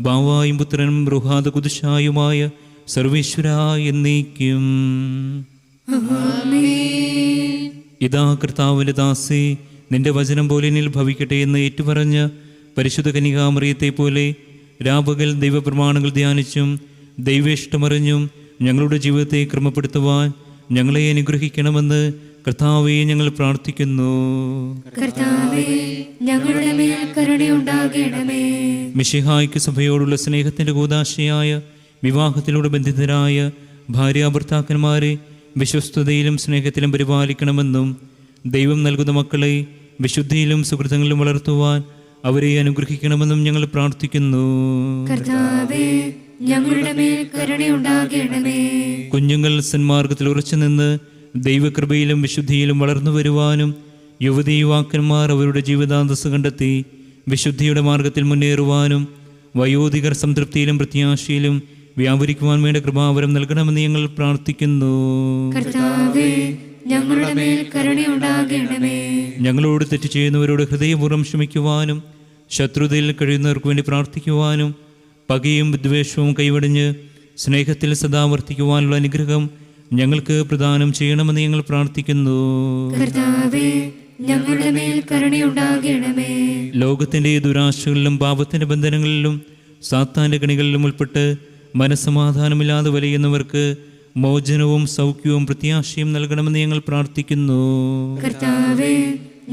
ബാവായും പുത്രനും റുഹാദ കുദുശായുമായ സർവേശ്വര എന്നേക്കും. ഇതാ കർത്താവിൻ്റെ ദാസി, നിന്റെ വചനം പോലെ എന്നിൽ ഭവിക്കട്ടെ എന്ന് ഏറ്റുപറഞ്ഞ പരിശുദ്ധ കന്യകാമറിയത്തെ പോലെ രാപകൽ ദൈവപ്രമാണങ്ങൾ ധ്യാനിച്ചും ദൈവേഷ്ടമറിഞ്ഞും ഞങ്ങളുടെ ജീവിതത്തെ ക്രമപ്പെടുത്തുവാൻ ഞങ്ങളെ അനുഗ്രഹിക്കണമെന്ന് കർത്താവെ ഞങ്ങൾ പ്രാർത്ഥിക്കുന്നു. കർത്താവേ, ഞങ്ങളുടെ മേൽ കരുണയുണ്ടാകണമേ. മിശിഹായ്ക്ക് സഭയോടുള്ള സ്നേഹത്തിൻ്റെ കൂദാശയായ വിവാഹത്തിലൂടെ ബന്ധിതരായ ഭാര്യാഭർത്താക്കന്മാരെ വിശ്വസ്തതയിലും സ്നേഹത്തിലും പരിപാലിക്കണമെന്നും ദൈവം നൽകുന്ന മക്കളെ വിശുദ്ധിയിലും സുഹൃത്തുക്കളിലും വളർത്തുവാൻ അവരെ അനുഗ്രഹിക്കണമെന്നും ഞങ്ങൾ പ്രാർത്ഥിക്കുന്നു. കർത്താവേ, ഞങ്ങളുടെ മേൽ കരുണയുണ്ടാകണമേ. കുഞ്ഞുങ്ങൾ സന്മാർഗത്തിൽ ഉറച്ചു നിന്ന് ദൈവകൃപയിലും വിശുദ്ധിയിലും വളർന്നു വരുവാനും യുവതി യുവാക്കന്മാർ അവരുടെ ജീവിതാന്തസ് കണ്ടെത്തി വിശുദ്ധിയുടെ മാർഗത്തിൽ മുന്നേറുവാനും വയോധികർ സംതൃപ്തിയിലും പ്രത്യാശയിലും വ്യാപരിക്കുവാൻ വേണ്ട കൃപാവരം നൽകണമെന്ന് ഞങ്ങൾ പ്രാർത്ഥിക്കുന്നു. കർത്താവേ, ഞങ്ങളുടെ മേൽ കരുണയുണ്ടാകണമേ. ഞങ്ങളോട് തെറ്റ് ചെയ്യുന്നവരോട് ഹൃദയപൂർവ്വം ക്ഷമിക്കുവാനും ശത്രുതയിൽ കഴിയുന്നവർക്ക് വേണ്ടി പ്രാർത്ഥിക്കുവാനും പകയും വിദ്വേഷവും കൈവടിഞ്ഞ് സ്നേഹത്തിൽ സദാ വർത്തിക്കുവാനുള്ള അനുഗ്രഹം ഞങ്ങൾക്ക് പ്രദാനം ചെയ്യണമെന്ന് ഞങ്ങൾ പ്രാർത്ഥിക്കുന്നു. കർത്താവേ, ഞങ്ങളുടെ മേൽ കരുണയുണ്ടാകണമേ. ലോകത്തിൻ്റെ ദുരാശകളിലും പാപത്തിൻ്റെ ബന്ധനങ്ങളിലും സാത്താൻ്റെ കണികളിലും ഉൾപ്പെട്ട് മനസ്സമാധാനമില്ലാതെ വലയുന്നവർക്ക് മോചനവും സൗഖ്യവും പ്രത്യാശയും നൽകണമെന്ന് ഞങ്ങൾ പ്രാർത്ഥിക്കുന്നു. കർത്താവേ,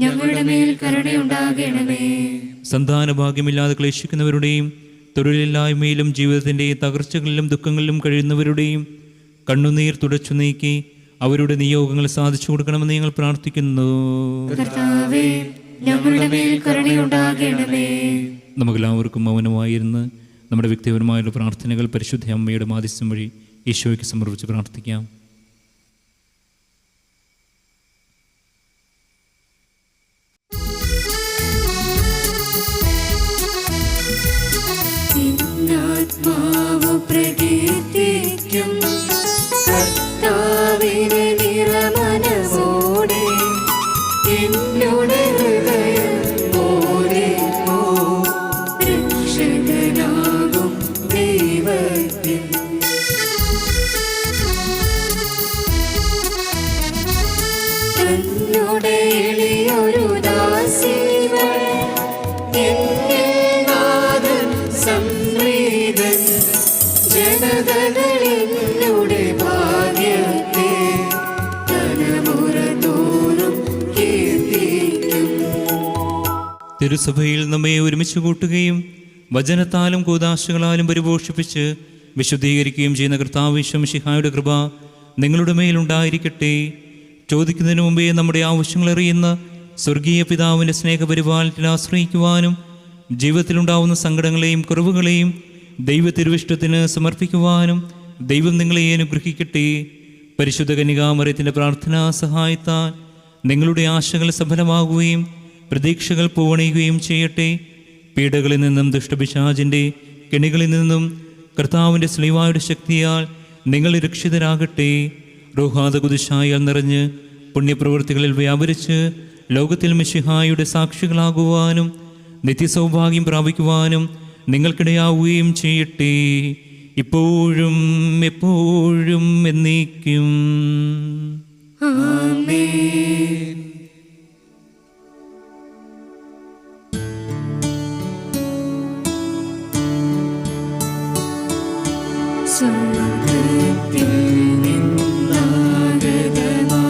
ഞങ്ങളുടെ മേൽ കരുണയുണ്ടാകണമേ. സന്താന ഭാഗ്യമില്ലാതെ ക്ലേശിക്കുന്നവരുടെയും തൊഴിലില്ലായ്മയിലും ജീവിതത്തിൻ്റെ തകർച്ചകളിലും ദുഃഖങ്ങളിലും കഴിയുന്നവരുടെയും കണ്ണുനീർ തുടച്ചു നീക്കി അവരുടെ നിയോഗങ്ങൾ സാധിച്ചു കൊടുക്കണമെന്ന് ഞങ്ങൾ പ്രാർത്ഥിക്കുന്നു. കർത്താവേ, ഞങ്ങളുടെ മേൽ കരുണയുണ്ടാകണമേ. നമുക്കെല്ലാവർക്കും മൗനമായിരുന്ന് നമ്മുടെ വ്യക്തിപരമായുള്ള പ്രാർത്ഥനകൾ പരിശുദ്ധ അമ്മയുടെ മാധ്യസ്ഥം വഴി ഈശോയ്ക്ക് സമർപ്പിച്ച് പ്രാർത്ഥിക്കാം. ആത്മാവു പ്രകീർത്തിക്കും കർത്താവിനെ നിറമനസോടെ. എന്നോട് ഹൃദയം ഓരോ രക്ഷകനാകും ദൈവത്തിൻ. തന്നോട് എളിയൊരു ദാസിവൾ എന്നിൽ നാഥൻ സംപ്രീതൻ. ജനതകളിലൂടെ ഭാഗ്യത്തെ തലമുറ തോറും കീർത്തിക്കും. തിരുസഭയിൽ നമ്മെ ഒരുമിച്ച് കൂട്ടുകയും വചനത്താലും കൂദാശകളാലും പരിപോഷിപ്പിച്ച് വിശുദ്ധീകരിക്കുകയും ചെയ്യുന്ന കർത്താവ് മിശിഹായുടെ കൃപ നിങ്ങളുടെ മേലുണ്ടായിരിക്കട്ടെ. ചോദിക്കുന്നതിന് മുമ്പേ നമ്മുടെ ആവശ്യങ്ങൾ അറിയുന്ന സ്വർഗീയ പിതാവിൻ്റെ സ്നേഹപരിപാലനത്തിൽ ആശ്രയിക്കുവാനും ജീവിതത്തിലുണ്ടാവുന്ന സങ്കടങ്ങളെയും കുറവുകളെയും ദൈവത്തിരുവിഷ്ടത്തിന് സമർപ്പിക്കുവാനും ദൈവം നിങ്ങളെ അനുഗ്രഹിക്കട്ടെ. പരിശുദ്ധ കന്യകാമറിയത്തിൻ്റെ പ്രാർത്ഥനാ സഹായത്താൽ നിങ്ങളുടെ ആശകൾ സഫലമാകുകയും പ്രതീക്ഷകൾ പൂവണിയുകയും ചെയ്യട്ടെ. പീഡകളിൽ നിന്നും ദുഷ്ടപിശാചിൻ്റെ കെണികളിൽ നിന്നും കർത്താവിൻ്റെ സ്ലീവായുടെ ശക്തിയാൽ നിങ്ങൾ രക്ഷിതരാകട്ടെ. റൂഹാദകുദിശായാൽ നിറഞ്ഞ് പുണ്യപ്രവൃത്തികളിൽ വ്യാപരിച്ച് ലോകത്തിൽ മിശിഹായുടെ സാക്ഷികളാകുവാനും നിത്യസൗഭാഗ്യം പ്രാപിക്കുവാനും നിങ്ങൾക്കിടയാവുകയും ചെയ്യട്ടെ. ഇപ്പോഴും എപ്പോഴും എന്നേക്കും. ആമേൻ. സ്വർഗ്ഗത്തിൽ നിന്നാഗതമാ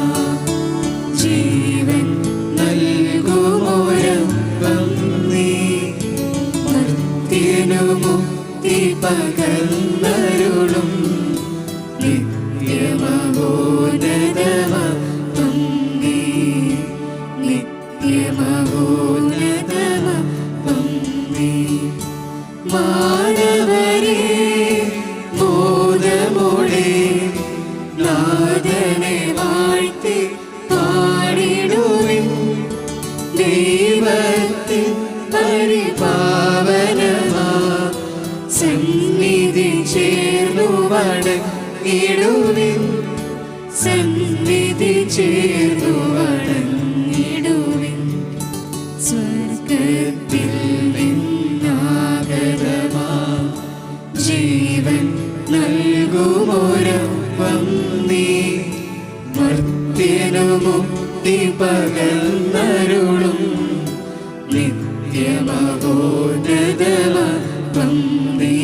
ജീവൻ നൽകുമോരപ്പം നീ. മർത്യനു മുക്തി പകർന്നരുളും നിത്യമഹോന്നതമപ്പം നീ. നിത്യമഹോന്നതമപ്പം നീ. മാനവരേ ബോധമോടെ നാഥനെ വാഴ്ത്തി പാടിടുവിൻ. ദൈവത്തിൻ പരിപാവനമാ സന്നിധി ചേർന്നു വണങ്ങിടുവിൻ. സന്നിധി ചേർന്നു വണങ്ങിടുവിൻ. സ്വർഗ്ഗത്തിൽ നിന്നാഗതമാ ജീവൻ നൽകുമോരപ്പം നീ. മർത്യനു മുക്തി പകർന്നരുളും നിത്യമഹോന്നതമപ്പം നീ.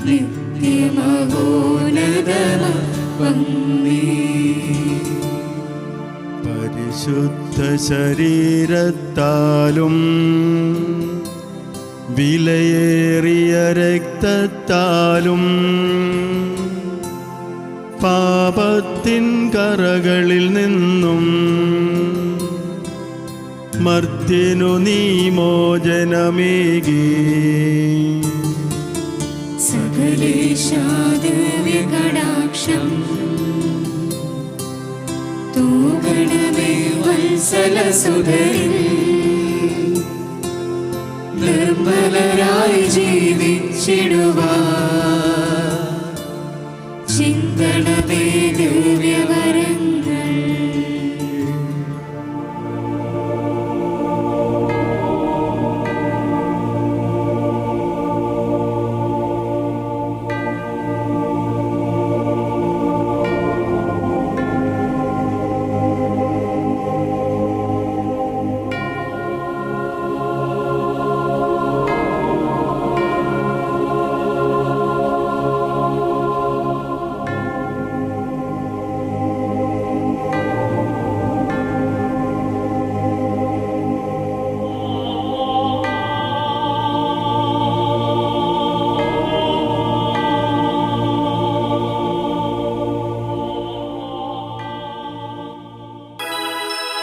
നിത്യമഹോന്നതമപ്പം നീ. പരിശുദ്ധ ശരീരത്താലും വിലയേറിയ രക്തത്താലും പാപത്തിൻ കറകളിൽ നിന്നും മർത്യനു നീ മോചനമേകി. സകലേശാദിവ്യകടാക്ഷം തൂകണമേ വത്സലസുതരിൽ. നിർമ്മലരായി ജീവിച്ചിടുവാൻ ചിന്തണമേ ദിവ്യവരങ്ങൾ.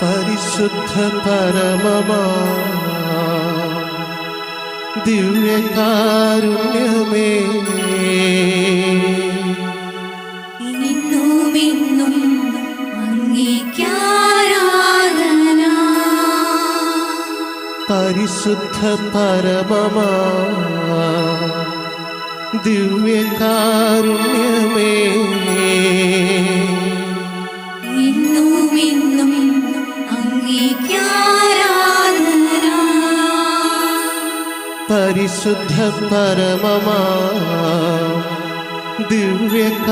പരിശുദ്ധ പരമമാ ദിവ്യകാരുണ്യമേ ഇന്നുമിന്നും അങ്ങേക്കാരാധന. പരിശുദ്ധ പരമമാ ദിവ്യകാരുണ്യമേ ഇന്നുമിന്നും അങ്ങേക്കാരാധന. പരിശുദ്ധ പരമമാ ദിവ്യകാരുണ്യമേ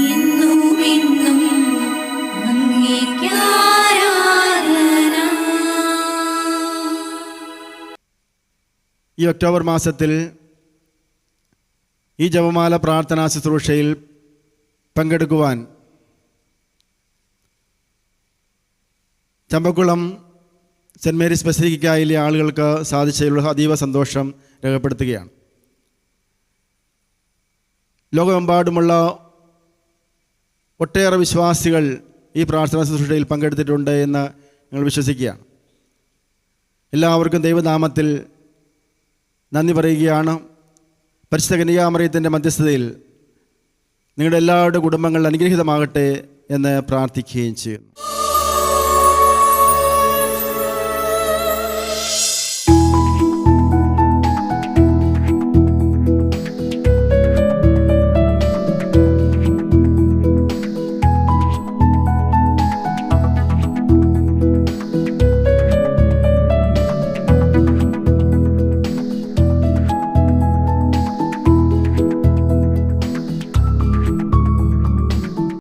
ഇന്നുമിന്നും അങ്ങേക്കാരാധന. ഈ ഒക്ടോബർ മാസത്തിൽ ഈ ജപമാല പ്രാർത്ഥനാ ശുശ്രൂഷയിൽ പങ്കെടുക്കുവാൻ ചമ്പക്കുളം സെൻറ്റ് മേരീസ് ബസിലിക്കയിലെ ആളുകൾക്ക് സാധിച്ചതിലുള്ള അതീവ സന്തോഷം രേഖപ്പെടുത്തുകയാണ്. ലോകമെമ്പാടുമുള്ള ഒട്ടേറെ വിശ്വാസികൾ ഈ പ്രാർത്ഥനാ ശുശ്രൂഷയിൽ പങ്കെടുത്തിട്ടുണ്ട് എന്ന് ഞങ്ങൾ വിശ്വസിക്കുകയാണ്. എല്ലാവർക്കും ദൈവനാമത്തിൽ നന്ദി പറയുകയാണ്. പരിശുദ്ധ കന്യകാമറിയത്തിൻ്റെ മധ്യസ്ഥതയിൽ നിങ്ങളുടെ എല്ലാവരുടെ കുടുംബങ്ങൾ അനുഗ്രഹീതമാകട്ടെ എന്ന് പ്രാർത്ഥിക്കുകയും ചെയ്യുന്നു.